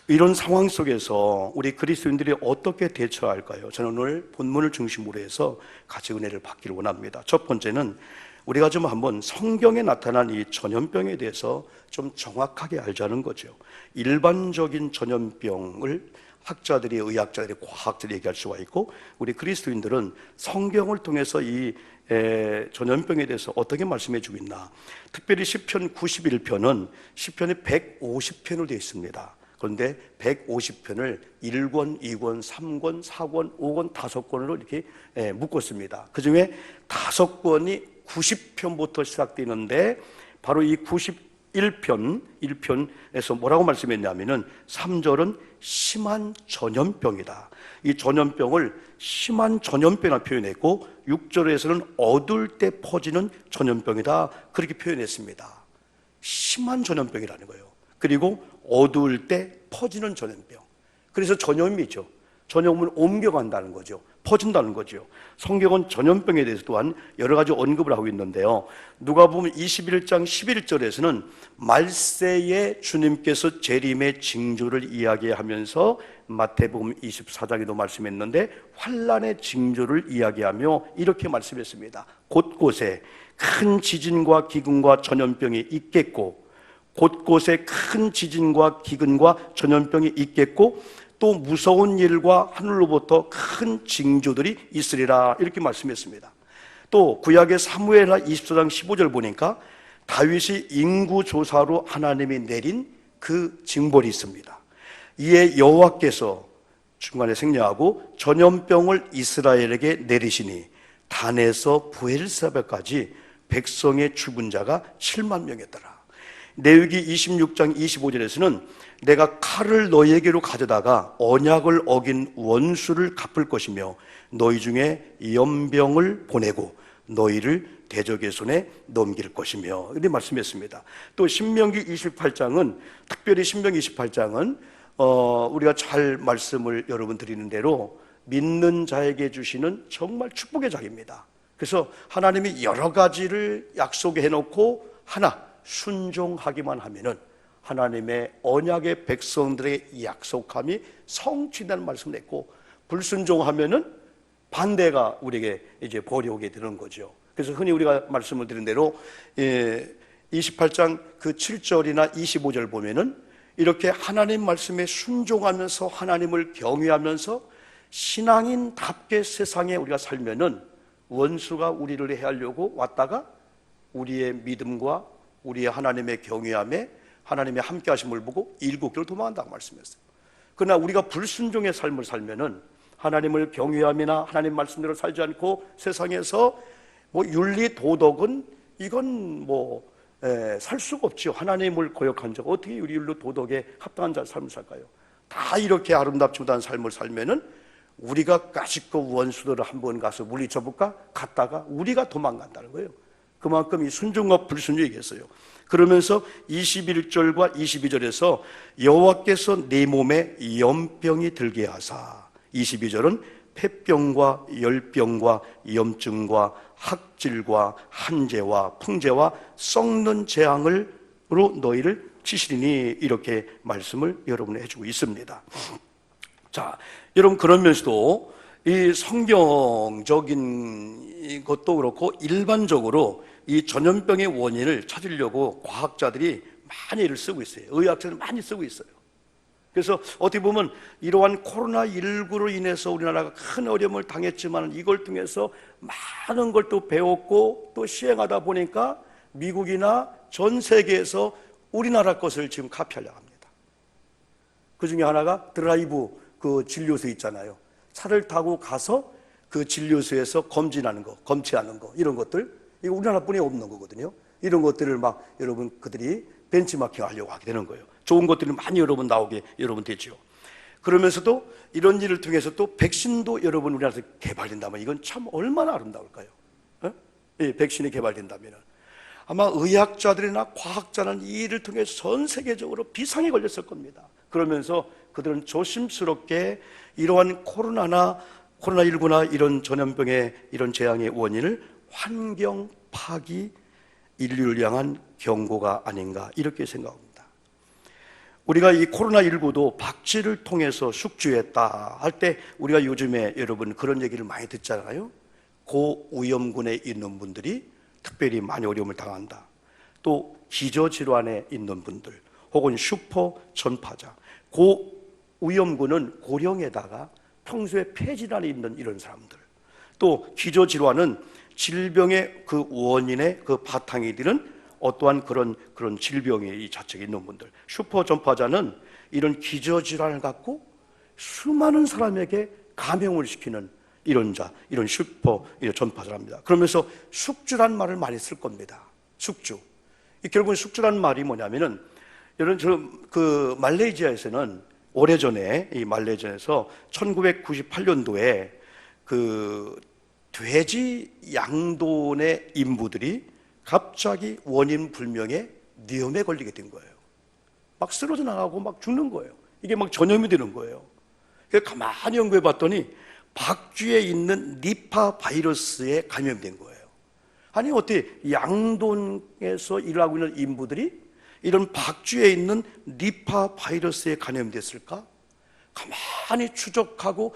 이런 상황 속에서 우리 그리스도인들이 어떻게 대처할까요? 저는 오늘 본문을 중심으로 해서 같이 은혜를 받기를 원합니다. 첫 번째는 우리가 좀 한번 성경에 나타난 이 전염병에 대해서 좀 정확하게 알자는 거죠. 일반적인 전염병을 학자들이, 의학자들이, 과학자들이 얘기할 수가 있고, 우리 그리스도인들은 성경을 통해서 이 전염병에 대해서 어떻게 말씀해 주고 있나. 특별히 시편 91편은 시편이 150편으로 되어 있습니다. 그런데 150편을 1권, 2권, 3권, 4권, 5권, 5권으로 이렇게 묶었습니다. 그 중에 5권이 90편부터 시작되는데, 바로 이 1편에서 뭐라고 말씀했냐면은 3절은 심한 전염병이다. 이 전염병을 심한 전염병이라 표현했고, 6절에서는 어두울 때 퍼지는 전염병이다, 그렇게 표현했습니다. 심한 전염병이라는 거예요. 그리고 어두울 때 퍼지는 전염병. 그래서 전염이죠. 전염은 옮겨간다는 거죠. 퍼진다는 거죠. 성경은 전염병에 대해서 또한 여러 가지 언급을 하고 있는데요, 누가복음 21장 11절에서는 말세에 주님께서 재림의 징조를 이야기하면서, 마태복음 24장에도 말씀했는데 환난의 징조를 이야기하며 이렇게 말씀했습니다. 곳곳에 큰 지진과 기근과 전염병이 있겠고, 곳곳에 큰 지진과 기근과 전염병이 있겠고, 또 무서운 일과 하늘로부터 큰 징조들이 있으리라, 이렇게 말씀했습니다. 또 구약의 사무엘하 24장 15절 보니까 다윗이 인구조사로 하나님이 내린 그 징벌이 있습니다. 이에 여호와께서 중간에 생략하고 전염병을 이스라엘에게 내리시니 단에서 브엘사베까지 백성의 죽은 자가 7만 명이었더라. 레위기 26장 25절에서는 내가 칼을 너희에게로 가져다가 언약을 어긴 원수를 갚을 것이며 너희 중에 연병을 보내고 너희를 대적의 손에 넘길 것이며, 이렇게 말씀했습니다. 또 신명기 28장은, 특별히 신명기 28장은 우리가 잘 말씀을 여러분 드리는 대로 믿는 자에게 주시는 정말 축복의 장입니다. 그래서 하나님이 여러 가지를 약속해 놓고 하나 순종하기만 하면은 하나님의 언약의 백성들의 약속함이 성취되는 말씀을 했고, 불순종하면은 반대가 우리에게 이제 벌이 오게 되는 거죠. 그래서 흔히 우리가 말씀을 드린 대로 28장 그 7절이나 25절 보면은 이렇게 하나님 말씀에 순종하면서 하나님을 경외하면서 신앙인답게 세상에 우리가 살면은 원수가 우리를 해하려고 왔다가 우리의 믿음과 우리의 하나님의 경외함에 하나님의 함께 하심을 보고 일곱길로 도망간다고 말씀했어요. 그러나 우리가 불순종의 삶을 살면은 하나님을 경외함이나 하나님 말씀대로 살지 않고 세상에서 뭐 윤리 도덕은 이건 뭐 살 수가 없죠. 하나님을 거역한 자가 어떻게 우리 윤리 도덕에 합당한 삶을 살까요? 다 이렇게 아름답지 못한 삶을 살면은 우리가 까짓거 원수들을 한번 가서 물리쳐볼까? 갔다가 우리가 도망간다는 거예요. 그만큼 이 순종과 불순종이겠어요. 그러면서 21절과 22절에서 여호와께서 네 몸에 염병이 들게 하사, 22절은 폐병과 열병과 염증과 학질과 한재와 풍재와 썩는 재앙으로 너희를 치시리니, 이렇게 말씀을 여러분에 해주고 있습니다. 자, 여러분, 그러면서도 이 성경적인 것도 그렇고 일반적으로 이 전염병의 원인을 찾으려고 과학자들이 많이 애를 쓰고 있어요. 의학자들이 많이 쓰고 있어요. 그래서 어떻게 보면 이러한 코로나19로 인해서 우리나라가 큰 어려움을 당했지만 이걸 통해서 많은 걸 또 배웠고 또 시행하다 보니까 미국이나 전 세계에서 우리나라 것을 지금 카피하려고 합니다. 그 중에 하나가 드라이브 그 진료소 있잖아요. 차를 타고 가서 그 진료소에서 검진하는 거, 검체하는 거, 이런 것들, 이거 우리나라뿐이 없는 거거든요. 이런 것들을 막 여러분 그들이 벤치마킹 하려고 하게 되는 거예요. 좋은 것들이 많이 여러분 나오게 여러분 되죠. 그러면서도 이런 일을 통해서 또 백신도 여러분 우리나라에서 개발된다면 이건 참 얼마나 아름다울까요? 백신이 개발된다면 아마 의학자들이나 과학자는 이 일을 통해서 전 세계적으로 비상이 걸렸을 겁니다. 그러면서 그들은 조심스럽게 이러한 코로나19나 이런 전염병의 이런 재앙의 원인을 환경 파기, 인류를 향한 경고가 아닌가, 이렇게 생각합니다. 우리가 이 코로나19도 박쥐를 통해서 숙주했다 할 때 우리가 요즘에 여러분 그런 얘기를 많이 듣잖아요. 고위험군에 있는 분들이 특별히 많이 어려움을 당한다. 또 기저질환에 있는 분들 혹은 슈퍼 전파자, 고위험군은 고령에다가 평소에 폐질환이 있는 이런 사람들, 또 기저질환은 질병의 그 원인의 그 바탕이 되는 어떠한 그런 질병의 이 자체가 있는 분들, 슈퍼 전파자는 이런 기저질환을 갖고 수많은 사람에게 감염을 시키는 이런 슈퍼 전파자랍니다. 그러면서 숙주란 말을 많이 쓸 겁니다. 숙주. 결국은 숙주란 말이 뭐냐면은, 여러분, 그 말레이시아에서는 오래전에 이 말레이시아에서 1998년도에 그 돼지 양돈의 인부들이 갑자기 원인 불명의 뇌염에 걸리게 된 거예요. 막 쓰러져 나가고 막 죽는 거예요. 이게 막 전염이 되는 거예요. 그래서 가만히 연구해 봤더니 박쥐에 있는 니파 바이러스에 감염된 거예요. 아니 어떻게 양돈에서 일하고 있는 인부들이 이런 박쥐에 있는 니파 바이러스에 감염됐을까? 가만히 추적하고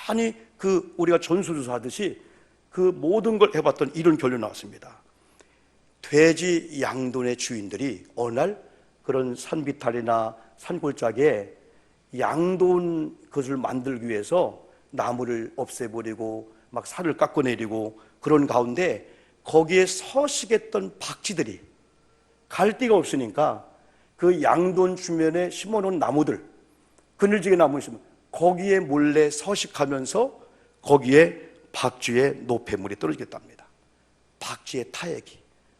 가만히 그 우리가 전수조사하듯이 그 모든 걸 해봤던 이런 결론이 나왔습니다. 돼지 양돈의 주인들이 어느 날 그런 산비탈이나 산골짜기에 양돈 것을 만들기 위해서 나무를 없애버리고 막 살을 깎아내리고 그런 가운데 거기에 서식했던 박쥐들이 갈 데가 없으니까 그 양돈 주변에 심어놓은 나무들, 그늘지게 나무 있으면 거기에 몰래 서식하면서 거기에 박쥐의 노폐물이 떨어지겠답니다. 박쥐의 타액이,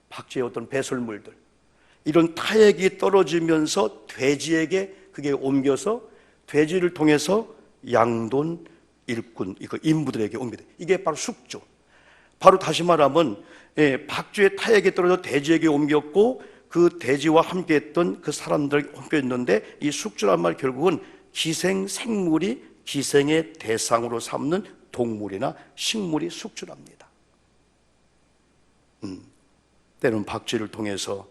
박쥐의 어떤 배설물들, 이런 타액이 떨어지면서 돼지에게 그게 옮겨서 돼지를 통해서 양돈 일꾼, 이거 인부들에게 옮기다. 이게 바로 숙주. 바로 다시 말하면 박쥐의 타액이 떨어져 돼지에게 옮겼고 그 돼지와 함께했던 그 사람들에게 옮겼는데, 이 숙주란 말 결국은 기생 생물이 기생의 대상으로 삼는 동물이나 식물이 숙주랍니다. 때로는 박쥐를 통해서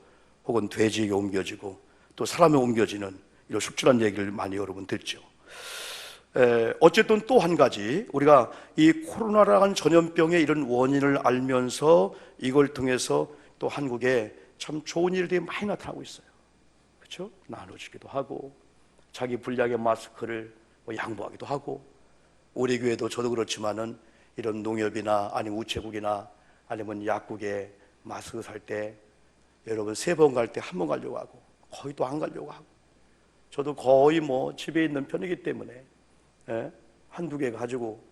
혹은 돼지에게 옮겨지고 또 사람에 옮겨지는 이런 숙주란 얘기를 많이 여러분 듣죠. 어쨌든 또 한 가지, 우리가 이 코로나라는 전염병의 이런 원인을 알면서 이걸 통해서 또 한국에 참 좋은 일들이 많이 나타나고 있어요. 그렇죠? 나눠주기도 하고 자기 분량의 마스크를 양보하기도 하고, 우리 교회도 저도 그렇지만은 이런 농협이나 아니면 우체국이나 아니면 약국에 마스크 살 때 여러분 3번 갈 때 1번 가려고 하고 거의 또 안 가려고 하고, 저도 거의 뭐 집에 있는 편이기 때문에 한두 개 가지고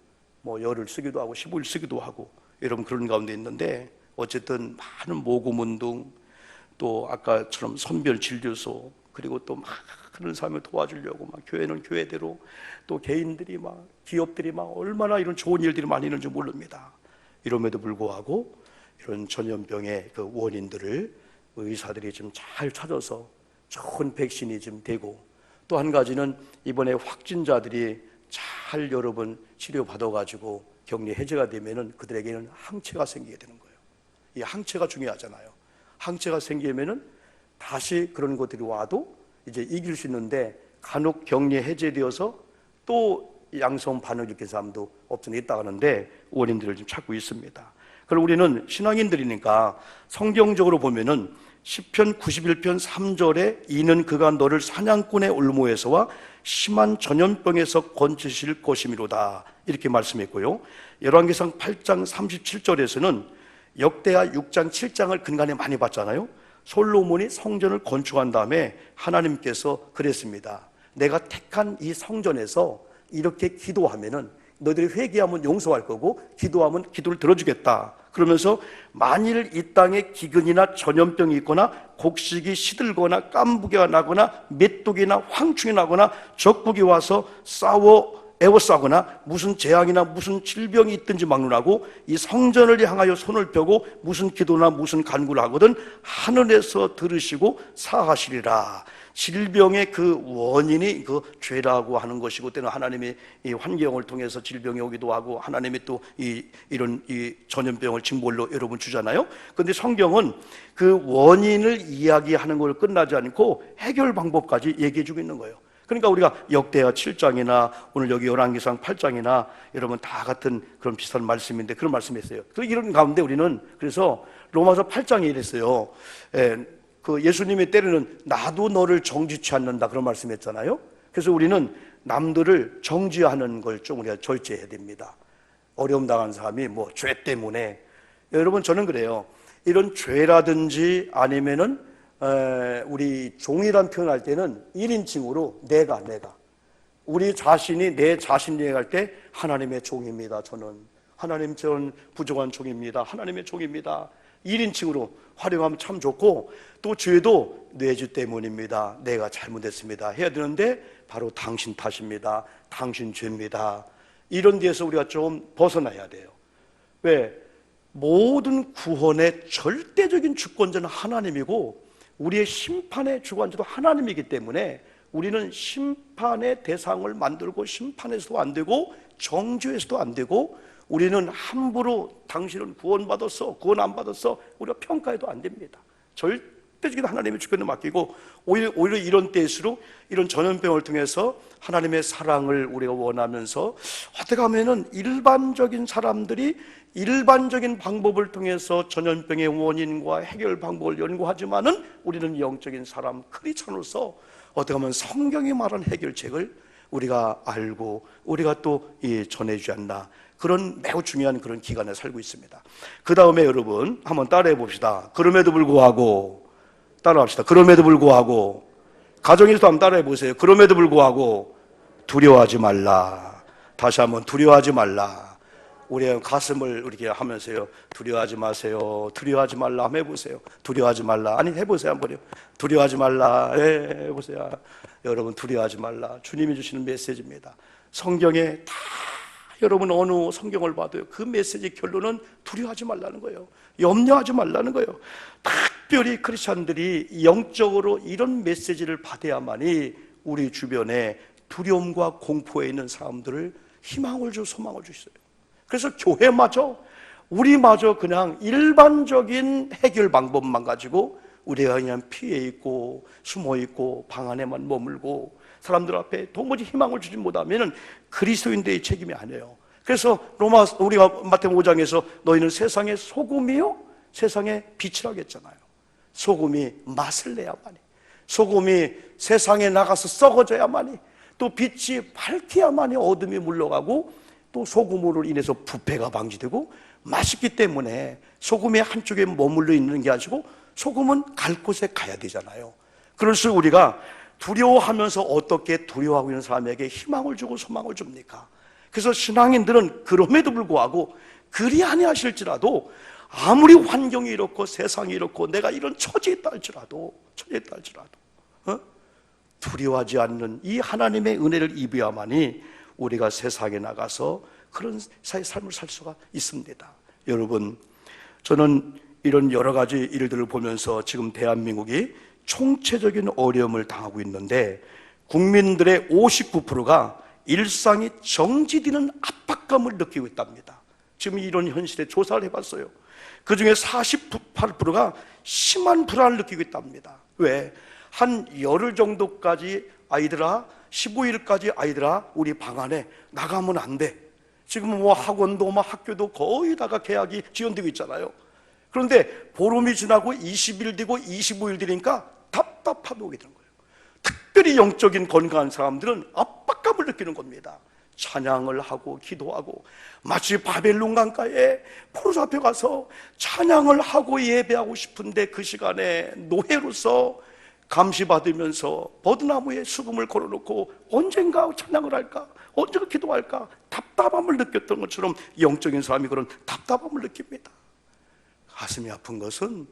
뭐 열흘 쓰기도 하고 15일 쓰기도 하고 여러분 그런 가운데 있는데, 어쨌든 많은 모금 운동, 또 아까처럼 선별 진료소, 그리고 또 막 그런 삶을 도와주려고 막 교회는 교회대로 또 개인들이 막 기업들이 막 얼마나 이런 좋은 일들이 많이 있는지 모릅니다. 이럼에도 불구하고 이런 전염병의 그 원인들을 의사들이 좀 잘 찾아서 좋은 백신이 좀 되고, 또 한 가지는 이번에 확진자들이 잘 여러분 치료받아가지고 격리 해제가 되면은 그들에게는 항체가 생기게 되는 거예요. 이 항체가 중요하잖아요. 항체가 생기면은 다시 그런 것들이 와도 이제 이길 수 있는데, 간혹 격리 해제되어서 또 양성 반응을 일으킨 사람도 없잖아 있다 하는데 원인들을 좀 찾고 있습니다. 그럼 우리는 신앙인들이니까 성경적으로 보면은 시편 91편 3절에 이는 그가 너를 사냥꾼의 올무에서와 심한 전염병에서 건지실 것이미로다 이렇게 말씀했고요. 열왕기상 8장 37절에서는 역대하 6장 7장을 근간에 많이 봤잖아요. 솔로몬이 성전을 건축한 다음에 하나님께서 그랬습니다. 내가 택한 이 성전에서 이렇게 기도하면은 너희들이 회개하면 용서할 거고 기도하면 기도를 들어주겠다. 그러면서 만일 이 땅에 기근이나 전염병이 있거나 곡식이 시들거나 깐부기가 나거나 메뚜기나 황충이 나거나 적국이 와서 애워싸거나 무슨 재앙이나 무슨 질병이 있든지 막론하고 이 성전을 향하여 손을 펴고 무슨 기도나 무슨 간구를 하거든 하늘에서 들으시고 사하시리라. 질병의 그 원인이 그 죄라고 하는 것이고, 때는 하나님이 이 환경을 통해서 질병이 오기도 하고 하나님이 또 이런 전염병을 징벌로 여러분 주잖아요. 그런데 성경은 그 원인을 이야기하는 걸 끝나지 않고 해결 방법까지 얘기해 주고 있는 거예요. 그러니까 우리가 역대하 7장이나 오늘 여기 열왕기상 8장이나 여러분 다 같은 그런 비슷한 말씀인데 그런 말씀이었어요. 이런 가운데 우리는 그래서 로마서 8장에 이랬어요. 그 예수님이 때로는 나도 너를 정죄치 않는다 그런 말씀했잖아요. 그래서 우리는 남들을 정죄하는 걸 좀 우리가 절제해야 됩니다. 어려움 당한 사람이 뭐 죄 때문에, 여러분 저는 그래요. 이런 죄라든지 아니면은 우리 종이란 표현할 때는 1인칭으로 내가 우리 자신이 내 자신 얘기할 때 하나님의 종입니다. 저는 하나님, 저는 부족한 종입니다. 하나님의 종입니다. 1인칭으로 활용하면 참 좋고, 또 죄도 뇌주 때문입니다. 내가 잘못했습니다 해야 되는데 바로 당신 탓입니다. 당신 죄입니다. 이런 데에서 우리가 좀 벗어나야 돼요. 왜? 모든 구원의 절대적인 주권자는 하나님이고 우리의 심판의 주관자도 하나님이기 때문에 우리는 심판의 대상을 만들고 심판에서도 안 되고 정죄에서도 안 되고, 우리는 함부로 당신은 구원받았어, 구원 안 받았어 우리가 평가해도 안 됩니다. 절대적인 하나님의 주권을 맡기고, 오히려 이런 때일수록 이런 전염병을 통해서 하나님의 사랑을 우리가 원하면서 어떻게 하면은 일반적인 사람들이 일반적인 방법을 통해서 전염병의 원인과 해결 방법을 연구하지만은 우리는 영적인 사람 크리스천으로서 어떻게 하면 성경이 말한 해결책을 우리가 알고 우리가 또 전해주지 않나, 그런 매우 중요한 그런 기간에 살고 있습니다. 그 다음에 여러분 한번 따라해 봅시다. 그럼에도 불구하고, 따라합시다. 그럼에도 불구하고, 가정에서도 한번 따라해 보세요. 그럼에도 불구하고 두려워하지 말라. 다시 한번 두려워하지 말라. 우리 가슴을 이렇게 하면서요, 두려워하지 마세요, 두려워하지 말라 한번 해보세요. 두려워하지 말라. 아니 해보세요 한번요. 두려워하지 말라. 해보세요. 여러분 두려워하지 말라. 주님이 주시는 메시지입니다. 성경에 다 여러분 어느 성경을 봐도요, 그 메시지 결론은 두려워하지 말라는 거예요. 염려하지 말라는 거예요. 특별히 크리스찬들이 영적으로 이런 메시지를 받아야만이 우리 주변에 두려움과 공포에 있는 사람들을 희망을 주고 소망을 주시어요. 그래서 교회마저, 우리마저 그냥 일반적인 해결 방법만 가지고 우리가 그냥 피해 있고 숨어 있고 방 안에만 머물고 사람들 앞에 도무지 희망을 주지 못하면 그리스도인들의 책임이 아니에요. 그래서 우리가 마태복음 5장에서 너희는 세상의 소금이요 세상의 빛이라고 했잖아요. 소금이 맛을 내야만이, 소금이 세상에 나가서 썩어져야만이, 또 빛이 밝혀야만이 어둠이 물러가고, 또 소금으로 인해서 부패가 방지되고, 맛있기 때문에 소금이 한쪽에 머물러 있는 게 아니고 소금은 갈 곳에 가야 되잖아요. 그래서 우리가 두려워하면서 어떻게 두려워하고 있는 사람에게 희망을 주고 소망을 줍니까? 그래서 신앙인들은 그럼에도 불구하고 그리 아니하실지라도, 아무리 환경이 이렇고 세상이 이렇고 내가 이런 처지에 있다 할지라도 두려워하지 않는 이 하나님의 은혜를 입어야만이 우리가 세상에 나가서 그런 삶을 살 수가 있습니다. 여러분, 저는 이런 여러 가지 일들을 보면서 지금 대한민국이 총체적인 어려움을 당하고 있는데 국민들의 59%가 일상이 정지되는 압박감을 느끼고 있답니다. 지금 이런 현실에 조사를 해봤어요. 그 중에 48%가 심한 불안을 느끼고 있답니다. 왜? 한 열흘 정도까지 아이들아, 15일까지 아이들아, 우리 방 안에 나가면 안 돼. 지금 뭐 학원도 학교도 거의 다가 개학이 지연되고 있잖아요. 그런데 보름이 지나고 20일 되고 25일 되니까 답답함이 오게 되는 거예요. 특별히 영적인 건강한 사람들은 압박감을 느끼는 겁니다. 찬양을 하고 기도하고 마치 바벨론 강가에 포로 잡혀가서 찬양을 하고 예배하고 싶은데 그 시간에 노예로서 감시받으면서 버드나무에 수금을 걸어놓고 언젠가 찬양을 할까, 언젠가 기도할까 답답함을 느꼈던 것처럼 영적인 사람이 그런 답답함을 느낍니다. 가슴이 아픈 것은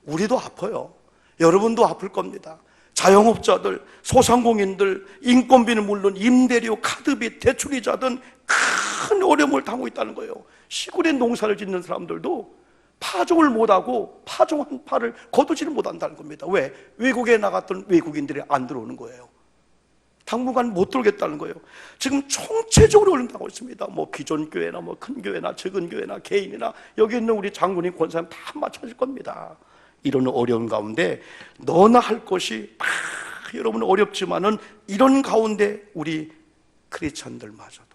우리도 아파요. 여러분도 아플 겁니다. 자영업자들, 소상공인들, 인건비는 물론 임대료, 카드비, 대출이자든 큰 어려움을 당하고 있다는 거예요. 시골에 농사를 짓는 사람들도 파종을 못하고 파종한 파를 거두지를 못한다는 겁니다. 왜? 외국에 나갔던 외국인들이 안 들어오는 거예요. 당분간 못 들어오겠다는 거예요. 지금 총체적으로 어려움 당하고 있습니다. 뭐 기존 교회나 뭐 큰 교회나 적은 교회나 개인이나 여기 있는 우리 장군님, 권사님 다 마찬가지일 겁니다. 이런 어려운 가운데 너나 할 것이 여러분 어렵지만은 이런 가운데 우리 크리스찬들마저도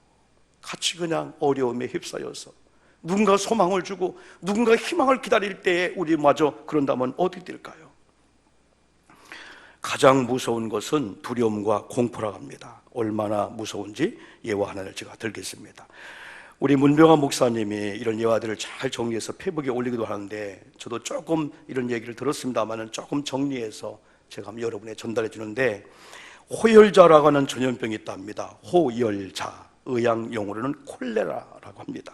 같이 그냥 어려움에 휩싸여서 누군가 소망을 주고 누군가 희망을 기다릴 때에 우리마저 그런다면 어떻게 될까요? 가장 무서운 것은 두려움과 공포라고 합니다. 얼마나 무서운지 예화 하나를 제가 들겠습니다. 우리 문병환 목사님이 이런 예화들을 잘 정리해서 페이북에 올리기도 하는데 저도 조금 이런 얘기를 들었습니다만 조금 정리해서 제가 여러분에 전달해 주는데, 호열자라고 하는 전염병이 있답니다. 호열자, 의학 용어로는 콜레라라고 합니다.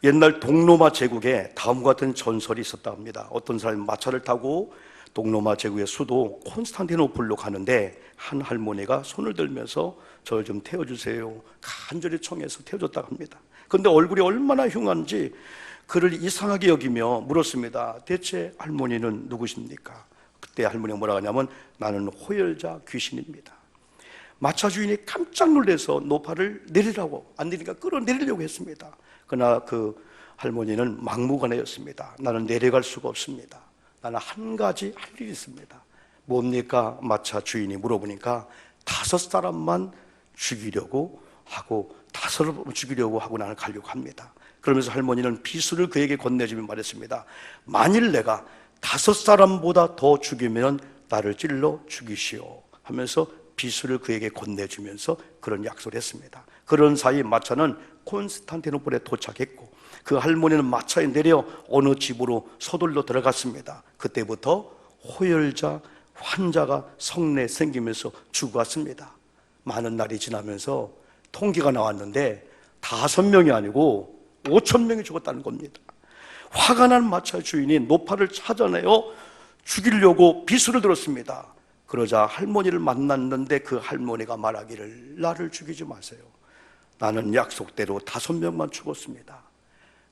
옛날 동로마 제국에 다음과 같은 전설이 있었다 합니다. 어떤 사람이 마차를 타고 동로마 제국의 수도 콘스탄티노플로 가는데 한 할머니가 손을 들면서 저를 좀 태워주세요, 간절히 청해서 태워줬다고 합니다. 그런데 얼굴이 얼마나 흉한지 그를 이상하게 여기며 물었습니다. 대체 할머니는 누구십니까? 그때 할머니가 뭐라고 하냐면 나는 호열자 귀신입니다. 마차 주인이 깜짝 놀라서 노파를 내리라고, 안 내리니까 끌어내리려고 했습니다. 그러나 그 할머니는 막무가내였습니다. 나는 내려갈 수가 없습니다. 나는 한 가지 할 일이 있습니다. 뭡니까? 마차 주인이 물어보니까 5사람만 죽이려고 하고 5사람을 죽이려고 하고 나는 가려고 합니다. 그러면서 할머니는 비수를 그에게 건네주며 말했습니다. 만일 내가 5사람보다 더 죽이면 나를 찔러 죽이시오 하면서 비수를 그에게 건네주면서 그런 약속을 했습니다. 그런 사이 마차는 콘스탄티노플에 도착했고 그 할머니는 마차에 내려 어느 집으로 서둘러 들어갔습니다. 그때부터 호열자 환자가 성내에 생기면서 죽어왔습니다. 많은 날이 지나면서 통계가 나왔는데 5명이 아니고 5,000명이 죽었다는 겁니다. 화가 난 마차 주인이 노파를 찾아내어 죽이려고 비수를 들었습니다. 그러자 할머니를 만났는데 그 할머니가 말하기를 나를 죽이지 마세요. 나는 약속대로 5명만 죽었습니다.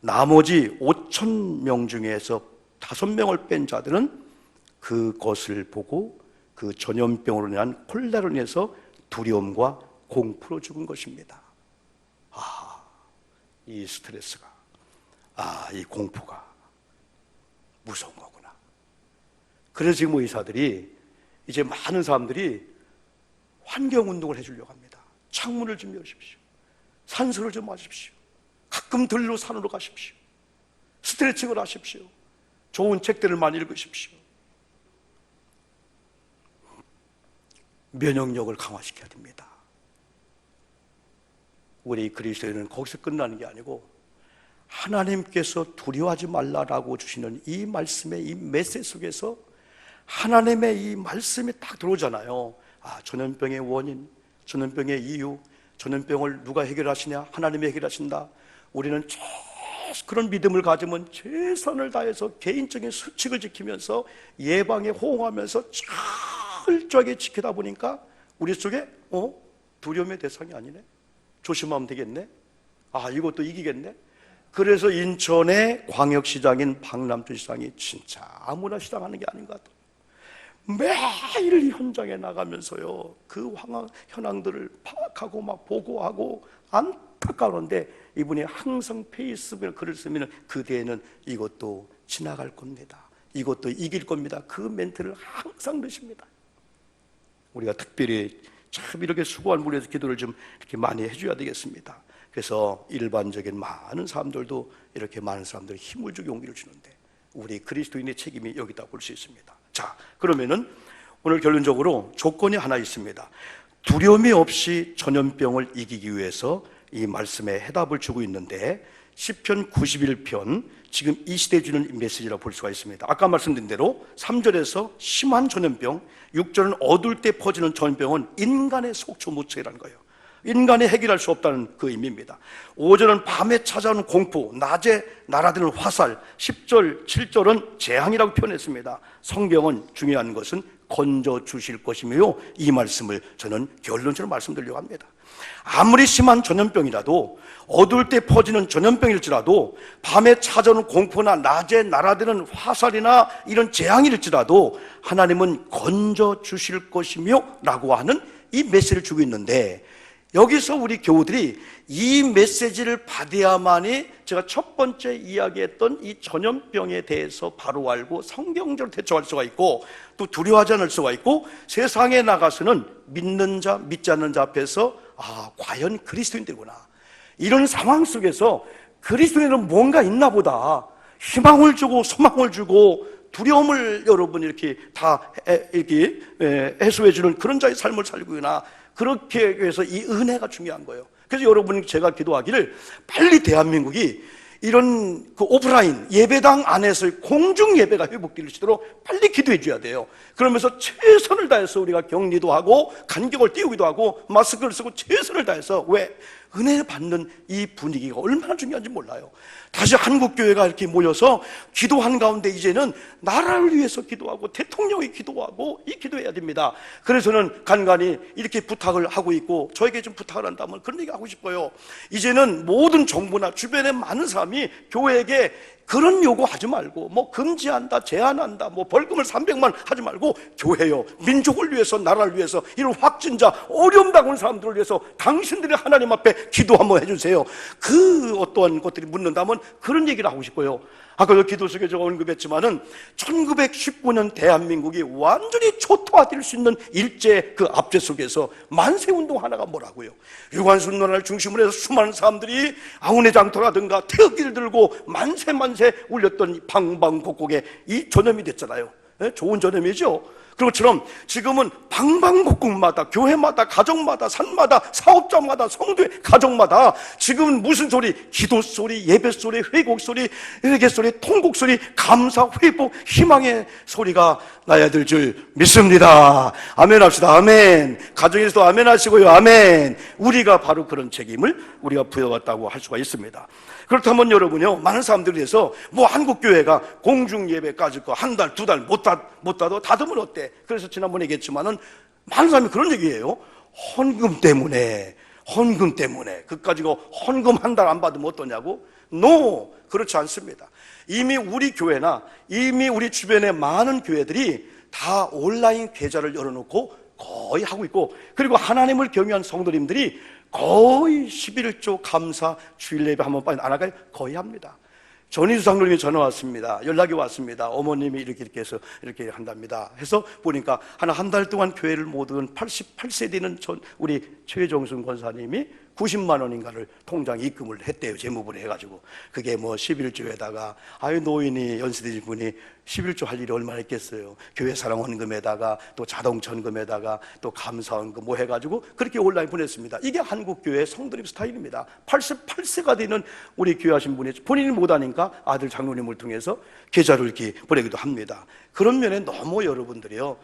나머지 5,000명 중에서 5명을 뺀 자들은 그것을 보고 그 전염병으로 인한 콜레라로 인해서 두려움과 공포로 죽은 것입니다. 이 스트레스가, 이 공포가 무서운 거구나. 그래서 지금 의사들이 이제 많은 사람들이 환경운동을 해주려고 합니다. 창문을 좀 여십시오. 산소를 좀 마십시오. 가끔 들로 산으로 가십시오. 스트레칭을 하십시오. 좋은 책들을 많이 읽으십시오. 면역력을 강화시켜야 됩니다. 우리 그리스도인은 거기서 끝나는 게 아니고 하나님께서 두려워하지 말라라고 주시는 이 말씀의 이 메시지 속에서 하나님의 이 말씀이 딱 들어오잖아요. 전염병의 원인, 전염병의 이유, 전염병을 누가 해결하시냐? 하나님이 해결하신다. 우리는 그런 믿음을 가지면 최선을 다해서 개인적인 수칙을 지키면서 예방에 호응하면서 철저하게 지키다 보니까 우리 속에 두려움의 대상이 아니네. 조심하면 되겠네. 이것도 이기겠네. 그래서 인천의 광역시장인 박남춘 시장이 진짜 아무나 시장하는 게 아닌 것 같아요. 매일 이 현장에 나가면서요, 그 현황들을 파악하고 막 보고하고 안타까운데, 이분이 항상 페이스북에 글을 쓰면 그 뒤에는 이것도 지나갈 겁니다, 이것도 이길 겁니다, 그 멘트를 항상 넣으십니다. 우리가 특별히 참 이렇게 수고한 분에서 기도를 좀 이렇게 많이 해줘야 되겠습니다. 그래서 일반적인 많은 사람들도 이렇게 많은 사람들이 힘을 주고 용기를 주는데, 우리 그리스도인의 책임이 여기다 볼 수 있습니다. 자, 그러면은 오늘 결론적으로 조건이 하나 있습니다. 두려움이 없이 전염병을 이기기 위해서 이 말씀에 해답을 주고 있는데, 시편 91편, 지금 이 시대에 주는 메시지라고 볼 수가 있습니다. 아까 말씀드린 대로 3절에서 심한 전염병, 6절은 어두울 때 퍼지는 전염병은 인간의 속초무책이라는 거예요. 인간이 해결할 수 없다는 그 의미입니다. 5절은 밤에 찾아오는 공포, 낮에 날아드는 화살, 10절, 7절은 재앙이라고 표현했습니다. 성경은 중요한 것은 건져주실 것이며, 이 말씀을 저는 결론적으로 말씀드리려고 합니다. 아무리 심한 전염병이라도, 어두울 때 퍼지는 전염병일지라도, 밤에 찾아오는 공포나 낮에 날아드는 화살이나 이런 재앙일지라도 하나님은 건져주실 것이며 라고 하는 이 메시지를 주고 있는데, 여기서 우리 교우들이 이 메시지를 받아야만이 제가 첫 번째 이야기했던 이 전염병에 대해서 바로 알고 성경적으로 대처할 수가 있고, 또 두려워하지 않을 수가 있고, 세상에 나가서는 믿는 자, 믿지 않는 자 앞에서 과연 그리스도인들구나, 이런 상황 속에서 그리스도인은 뭔가 있나 보다, 희망을 주고 소망을 주고 두려움을 여러분 이렇게 다 이렇게 해소해 주는 그런 자의 삶을 살고나, 그렇게 해서 이 은혜가 중요한 거예요. 그래서 여러분, 제가 기도하기를 빨리 대한민국이 이런 그 오프라인 예배당 안에서의 공중 예배가 회복될 수 있도록 빨리 기도해 줘야 돼요. 그러면서 최선을 다해서 우리가 격리도 하고 간격을 띄우기도 하고 마스크를 쓰고 최선을 다해서, 왜? 은혜 받는 이 분위기가 얼마나 중요한지 몰라요. 다시 한국교회가 이렇게 모여서 기도한 가운데 이제는 나라를 위해서 기도하고 대통령이 기도하고 이 기도해야 됩니다. 그래서는 간간히 이렇게 부탁을 하고 있고, 저에게 좀 부탁을 한다면 그런 얘기 하고 싶어요. 이제는 모든 정부나 주변에 많은 사람이 교회에게 그런 요구하지 말고, 뭐 금지한다, 제한한다, 뭐 벌금을 300만 하지 말고, 교회요, 민족을 위해서, 나라를 위해서, 이런 확진자, 어려움 당하는 사람들을 위해서 당신들이 하나님 앞에 기도 한번 해주세요. 그 어떠한 것들이 묻는다면 그런 얘기를 하고 싶어요. 아까도 기도 속에 제가 언급했지만은 1919년 대한민국이 완전히 초토화될 수 있는 일제 그 압제 속에서 만세운동 하나가 뭐라고요? 유관순론을 중심으로 해서 수많은 사람들이 아우네장터라든가 태극기를 들고 만세 울렸던 방방곡곡에 이 전염이 됐잖아요. 좋은 전염이죠. 그것처럼 지금은 방방곡곡마다, 교회마다, 가정마다, 산마다, 사업자마다, 성도의 가정마다 지금은 무슨 소리? 기도 소리, 예배 소리, 회곡 소리, 회개 소리, 통곡 소리, 감사, 회복, 희망의 소리가 나야 될 줄 믿습니다. 아멘 합시다. 아멘. 가정에서도 아멘 하시고요. 아멘. 우리가 바로 그런 책임을 우리가 부여받았다고 할 수가 있습니다. 그렇다면 여러분요, 많은 사람들에 대해서 뭐 한국교회가 공중예배까지 한 달, 두 달 못 닫아도 닫으면 어때? 그래서 지난번에 얘기했지만은 많은 사람이 그런 얘기예요. 헌금 때문에 그까지고 헌금 한 달 안 받으면 어떠냐고? No, 그렇지 않습니다. 이미 우리 교회나 이미 우리 주변의 많은 교회들이 다 온라인 계좌를 열어놓고 거의 하고 있고, 그리고 하나님을 경외한 성도님들이 거의 11조 감사 주일 예배 한번 빨리 안 할까요? 거의 합니다. 전희수 장로님이 전화 왔습니다. 연락이 왔습니다. 어머님이 이렇게 해서 이렇게 한답니다. 해서 보니까 한 달 동안 교회를 모든 88세 되는 우리 최정순 권사님이 90만 원인가를 통장에 입금을 했대요. 재무부를 해가지고. 그게 뭐 11조에다가 노인이 연세되신 분이 11조 할 일이 얼마나 있겠어요. 교회 사랑 헌금에다가 또 자동차 헌금에다가 또 감사 헌금 뭐 해가지고 그렇게 온라인 보냈습니다. 이게 한국교회 성도님 스타일입니다. 88세가 되는 우리 교회하신 분이 본인이 못하니까 아들 장로님을 통해서 계좌를 이렇게 보내기도 합니다. 그런 면에 너무 여러분들이요,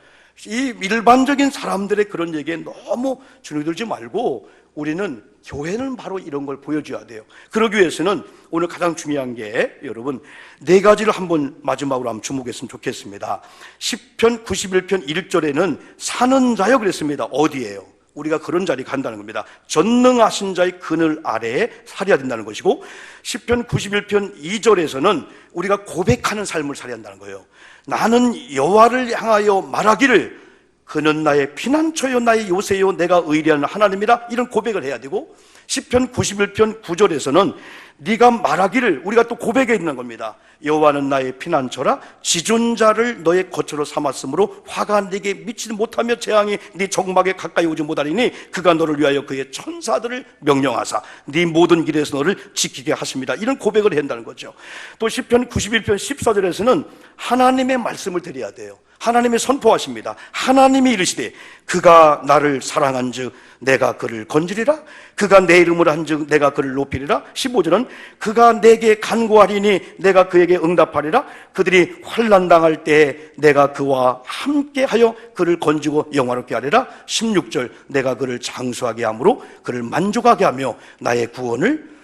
이 일반적인 사람들의 그런 얘기에 너무 주눅들지 말고 우리는 교회는 바로 이런 걸 보여줘야 돼요. 그러기 위해서는 오늘 가장 중요한 게 여러분 네 가지를 한번 마지막으로 한번 주목했으면 좋겠습니다. 시편 91편 1절에는 사는 자여 그랬습니다. 어디예요? 우리가 그런 자리에 간다는 겁니다. 전능하신 자의 그늘 아래에 살아야 된다는 것이고, 시편 91편 2절에서는 우리가 고백하는 삶을 살아야 한다는 거예요. 나는 여호와를 향하여 말하기를 그는 나의 피난처요 나의 요새요 내가 의리하는 하나님이라, 이런 고백을 해야 되고, 시편 91편 9절에서는 네가 말하기를, 우리가 또 고백해 있는 겁니다. 여호와는 나의 피난처라 지존자를 너의 거처로 삼았으므로 화가 네게 미치지 못하며 재앙이 네 정막에 가까이 오지 못하리니 그가 너를 위하여 그의 천사들을 명령하사 네 모든 길에서 너를 지키게 하십니다. 이런 고백을 해야 한다는 거죠. 또 시편 91편 14절에서는 하나님의 말씀을 드려야 돼요. 하나님이 선포하십니다. 하나님이 이르시되 그가 나를 사랑한즉 내가 그를 건지리라, 그가 내 이름을 한즉 내가 그를 높이리라. 15절은 그가 내게 간구하리니 내가 그에게 응답하리라. 그들이 환난 당할 때에 내가 그와 함께하여 그를 건지고 영화롭게 하리라. 16절 내가 그를 장수하게 함으로 그를 만족하게 하며 나의 구원을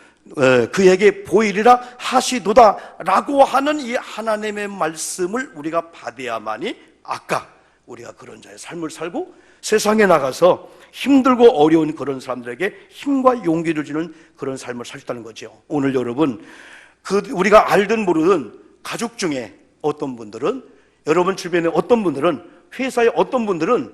그에게 보이리라 하시도다 라고 하는 이 하나님의 말씀을 우리가 받아야만이 아까 우리가 그런 자의 삶을 살고 세상에 나가서 힘들고 어려운 그런 사람들에게 힘과 용기를 주는 그런 삶을 살 수 있다는 거죠. 오늘 여러분, 우리가 알든 모르든 가족 중에 어떤 분들은, 여러분 주변에 어떤 분들은, 회사에 어떤 분들은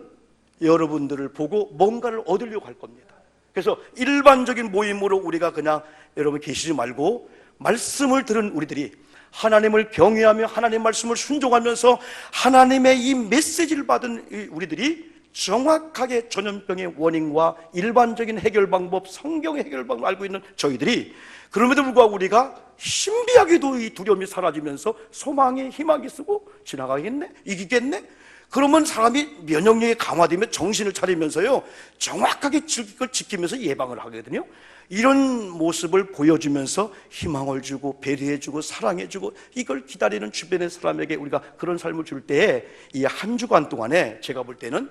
여러분들을 보고 뭔가를 얻으려고 할 겁니다. 그래서 일반적인 모임으로 우리가 그냥 여러분 계시지 말고, 말씀을 들은 우리들이 하나님을 경외하며 하나님의 말씀을 순종하면서 하나님의 이 메시지를 받은 우리들이 정확하게 전염병의 원인과 일반적인 해결 방법, 성경의 해결 방법을 알고 있는 저희들이, 그럼에도 불구하고 우리가 신비하게도 이 두려움이 사라지면서 소망에 희망이 쓰고 지나가겠네? 이기겠네? 그러면 사람이 면역력이 강화되면 정신을 차리면서요, 정확하게 그걸 지키면서 예방을 하거든요. 이런 모습을 보여주면서 희망을 주고 배려해주고 사랑해주고, 이걸 기다리는 주변의 사람에게 우리가 그런 삶을 줄 때에 이 한 주간 동안에 제가 볼 때는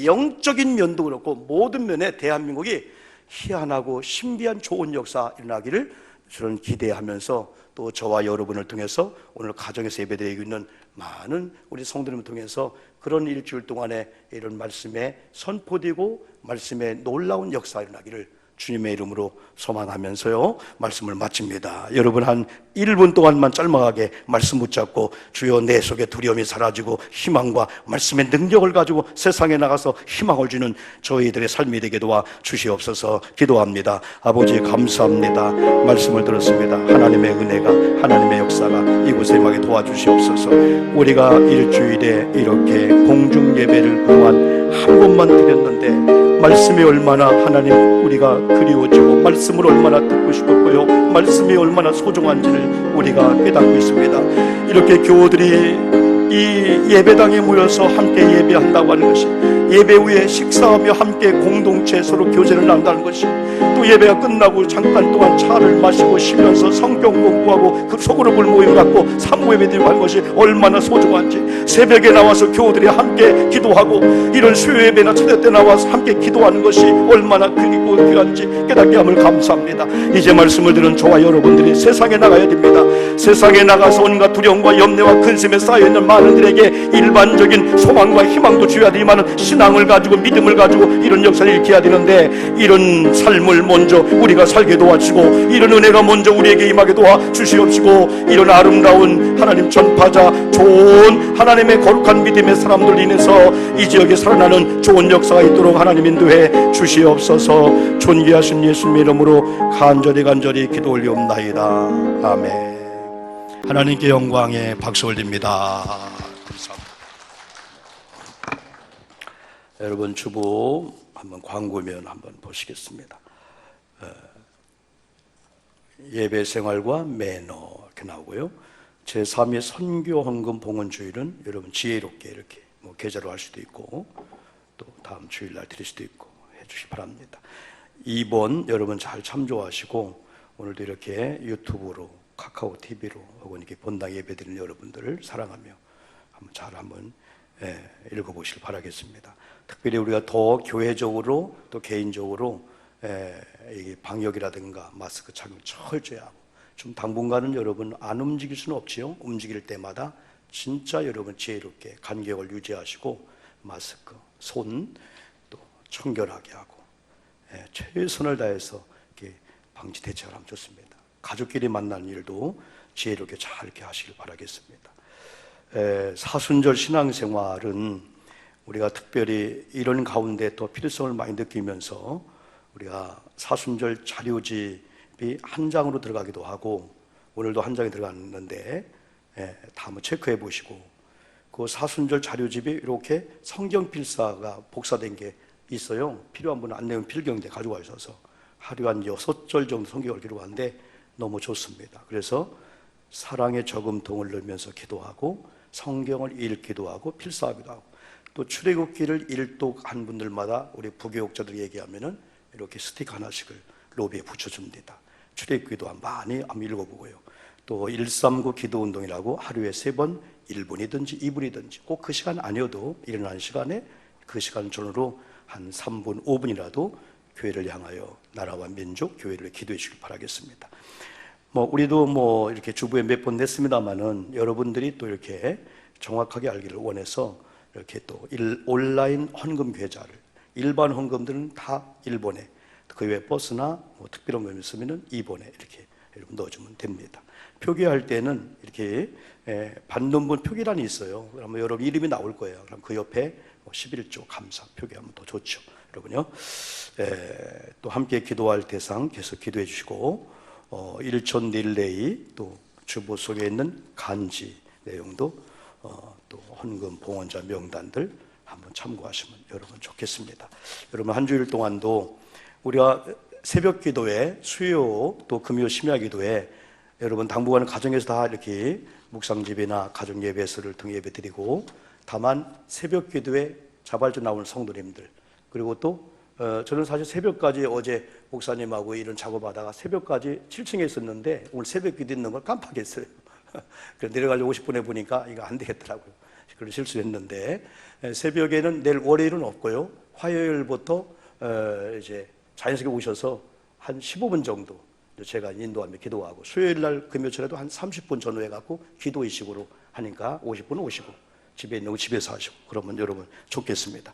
영적인 면도 그렇고 모든 면에 대한민국이 희한하고 신비한 좋은 역사 일어나기를 저는 기대하면서, 또 저와 여러분을 통해서 오늘 가정에서 예배드리고 있는 많은 우리 성도님을 통해서 그런 일주일 동안에 이런 말씀에 선포되고 말씀에 놀라운 역사 일어나기를 주님의 이름으로 소망하면서요 말씀을 마칩니다. 여러분 한 1분 동안만 짤막하게 말씀 붙잡고, 주여 내 속에 두려움이 사라지고 희망과 말씀의 능력을 가지고 세상에 나가서 희망을 주는 저희들의 삶이 되게 도와 주시옵소서 기도합니다. 아버지 감사합니다. 말씀을 들었습니다. 하나님의 은혜가, 하나님의 역사가 이곳에 임하게 도와주시옵소서. 우리가 일주일에 이렇게 공중 예배를 그동안 한 번만 드렸는데 말씀이 얼마나 하나님 우리가 그리워지고 말씀을 얼마나 듣고 싶었고요, 말씀이 얼마나 소중한지를 우리가 깨닫고 있습니다. 이렇게 교우들이 이 예배당에 모여서 함께 예배한다고 하는 것이, 예배 후에 식사하며 함께 공동체 서로 교제를 나눈다는 것이, 또 예배가 끝나고 잠깐 동안 차를 마시고 쉬면서 성경 공부하고 그 소그룹을 모임 갖고 산모 예배드리고 하는 것이 얼마나 소중한지, 새벽에 나와서 교우들이 함께 기도하고 이런 수요 예배나 초대 때 나와서 함께 기도하는 것이 얼마나 그리고 귀한지 깨닫게 함을 감사합니다. 이제 말씀을 들은 저와 여러분들이 세상에 나가야 됩니다. 세상에 나가서 온갖 두려움과 염려와 근심에 쌓여있는 많은 들에게 일반적인 소망과 희망도 주어야 되지만 신앙을 가지고 믿음을 가지고 이런 역사를 일으켜야 되는데, 이런 삶을 먼저 우리가 살게 도와주시고 이런 은혜가 먼저 우리에게 임하게 도와주시옵시고, 이런 아름다운 하나님 전파자, 좋은 하나님의 거룩한 믿음의 사람들 인해서 이 지역에 살아나는 좋은 역사가 있도록 하나님 인도해 주시옵소서. 존귀하신 예수님의 이름으로 간절히 기도 올리옵나이다. 아멘. 하나님께 영광에 박수 올립니다. 감사합니다. 여러분 주보 한번 광고면 한번 보시겠습니다. 예배 생활과 매너 이렇게 나오고요. 제3의 선교 헌금 봉헌 주일은 여러분 지혜롭게 이렇게 계좌로 할 수도 있고 또 다음 주일날 드릴 수도 있고 해주시기 바랍니다. 2번 여러분 잘 참조하시고 오늘도 이렇게 유튜브로 카카오 TV로 혹은 이렇게 본당 예배드리는 여러분들을 사랑하며 한번 읽어보시길 바라겠습니다. 특별히 우리가 더 교회적으로 또 개인적으로 이 방역이라든가 마스크 착용 철저히 하고, 좀 당분간은 여러분 안 움직일 수는 없지요. 움직일 때마다 진짜 여러분 지혜롭게 간격을 유지하시고 마스크, 손 또 청결하게 하고 최선을 다해서 이렇게 방지 대책을 하면 좋습니다. 가족끼리 만나는 일도 지혜롭게 잘 이렇게 하시길 바라겠습니다. 사순절 신앙생활은 우리가 특별히 이런 가운데 또 필요성을 많이 느끼면서 우리가 사순절 자료집이 한 장으로 들어가기도 하고, 오늘도 한 장이 들어갔는데 다 한번 체크해 보시고, 그 사순절 자료집이 이렇게 성경 필사가 복사된 게 있어요. 필요한 분은 안내원 필경대 가지고 가셔서 하루에 한 6절 정도 성경을 기록하는데 너무 좋습니다. 그래서 사랑의 저금통을 넣으면서 기도하고 성경을 읽기도 하고 필사하기도 하고, 또 출애굽기를 일독한 분들마다 우리 부교육자들이 얘기하면은 이렇게 스티커 하나씩을 로비에 붙여줍니다. 출애굽기도 많이 한번 읽어보고요. 또 139 기도운동이라고 하루에 3번 1분이든지 2분이든지 꼭 그 시간 아니어도 일어나는 시간에 그 시간 전후로 한 3분 5분이라도 교회를 향하여 나라와 민족 교회를 기도해 주길 바라겠습니다. 우리도 이렇게 주부에 몇 번 냈습니다만은 여러분들이 또 이렇게 정확하게 알기를 원해서 이렇게 또 온라인 헌금 계좌를, 일반 헌금들은 다 1번에, 그 외 버스나 특별 헌금이 있으면은 2번에 이렇게 여러분 넣어주면 됩니다. 표기할 때는 이렇게 받는 분 표기란이 있어요. 그러면 여러분 이름이 나올 거예요. 그럼 그 옆에 11조 감사 표기하면 더 좋죠. 여러분요. 또 함께 기도할 대상 계속 기도해 주시고, 일촌 릴레이 또 주보 속에 있는 간지 내용도 또 헌금 봉헌자 명단들 한번 참고하시면 여러분 좋겠습니다. 여러분 한 주일 동안도 우리가 새벽 기도회, 수요 또 금요 심야 기도회, 여러분 당분간은 가정에서 다 이렇게 묵상집이나 가정 예배서를 등 예배 드리고, 다만 새벽 기도회 자발적 나오는 성도님들, 그리고 또 저는 사실 새벽까지 어제 목사님하고 이런 작업하다가 새벽까지 7층에 있었는데 오늘 새벽 기도 있는 걸 깜빡했어요. 그래서 내려가려고 50분에 보니까 이거 안 되겠더라고요. 그런 실수했는데, 새벽에는 내일 월요일은 없고요. 화요일부터 이제 자연스럽게 오셔서 한 15분 정도 제가 인도하며 기도하고, 수요일 날 금요일에도 한 30분 전후해 갖고 기도의식으로 하니까 50분 오시고, 집에 있는 거 집에서 하시고, 그러면 여러분 좋겠습니다.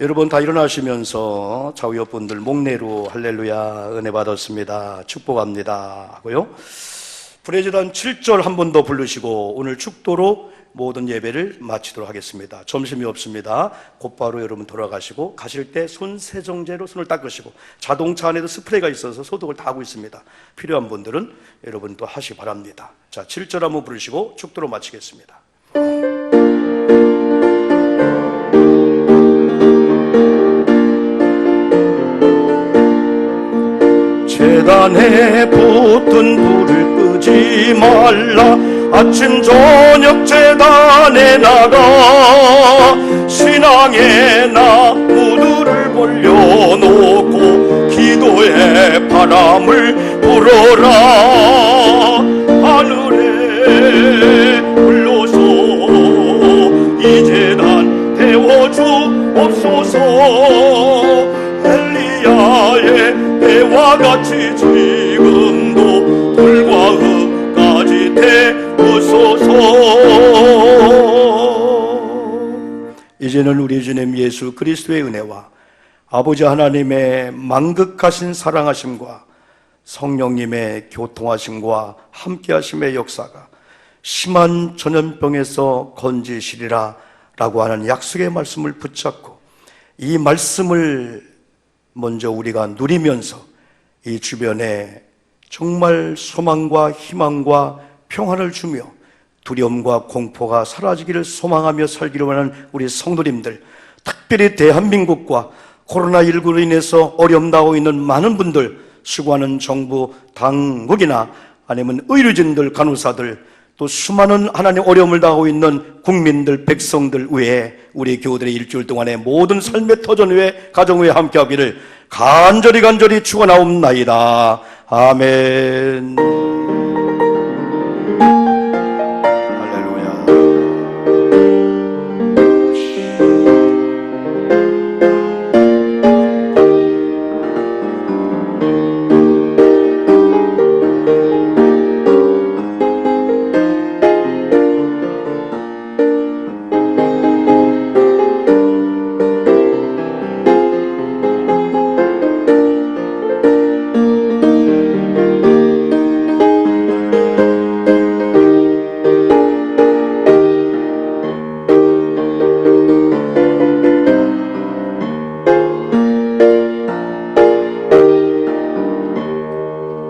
여러분 다 일어나시면서 좌우 옆분들 목례로 할렐루야 은혜 받았습니다 축복합니다 하고요. 브레즈단 7절 한 번 더 부르시고 오늘 축도로 모든 예배를 마치도록 하겠습니다. 점심이 없습니다. 곧바로 여러분 돌아가시고, 가실 때 손 세정제로 손을 닦으시고, 자동차 안에도 스프레이가 있어서 소독을 다 하고 있습니다. 필요한 분들은 여러분 또 하시기 바랍니다. 자, 7절 한번 부르시고 축도로 마치겠습니다. 재단에 붙은 불을 끄지 말라. 아침 저녁 재단에 나가 신앙의 나무들을 벌려놓고 기도의 바람을 불어라. 하늘에 불러서 이 재단 태워주옵소서. 엘리야의 때와 같이 지금도 불과 흙까지 태우소서. 이제는 우리 주님 예수 그리스도의 은혜와 아버지 하나님의 만극하신 사랑하심과 성령님의 교통하심과 함께하심의 역사가 심한 전염병에서 건지시리라 라고 하는 약속의 말씀을 붙잡고, 이 말씀을 먼저 우리가 누리면서 이 주변에 정말 소망과 희망과 평안을 주며 두려움과 공포가 사라지기를 소망하며 살기로 하는 우리 성도님들, 특별히 대한민국과 코로나19로 인해서 어려움 당하고 있는 많은 분들, 수고하는 정부 당국이나 아니면 의료진들, 간호사들, 또 수많은 하나님 어려움을 당하고 있는 국민들, 백성들 외에 우리 교우들의 일주일 동안의 모든 삶의 터전 위에 가정 위에 함께하기를 간절히 축원하옵나이다. 아멘.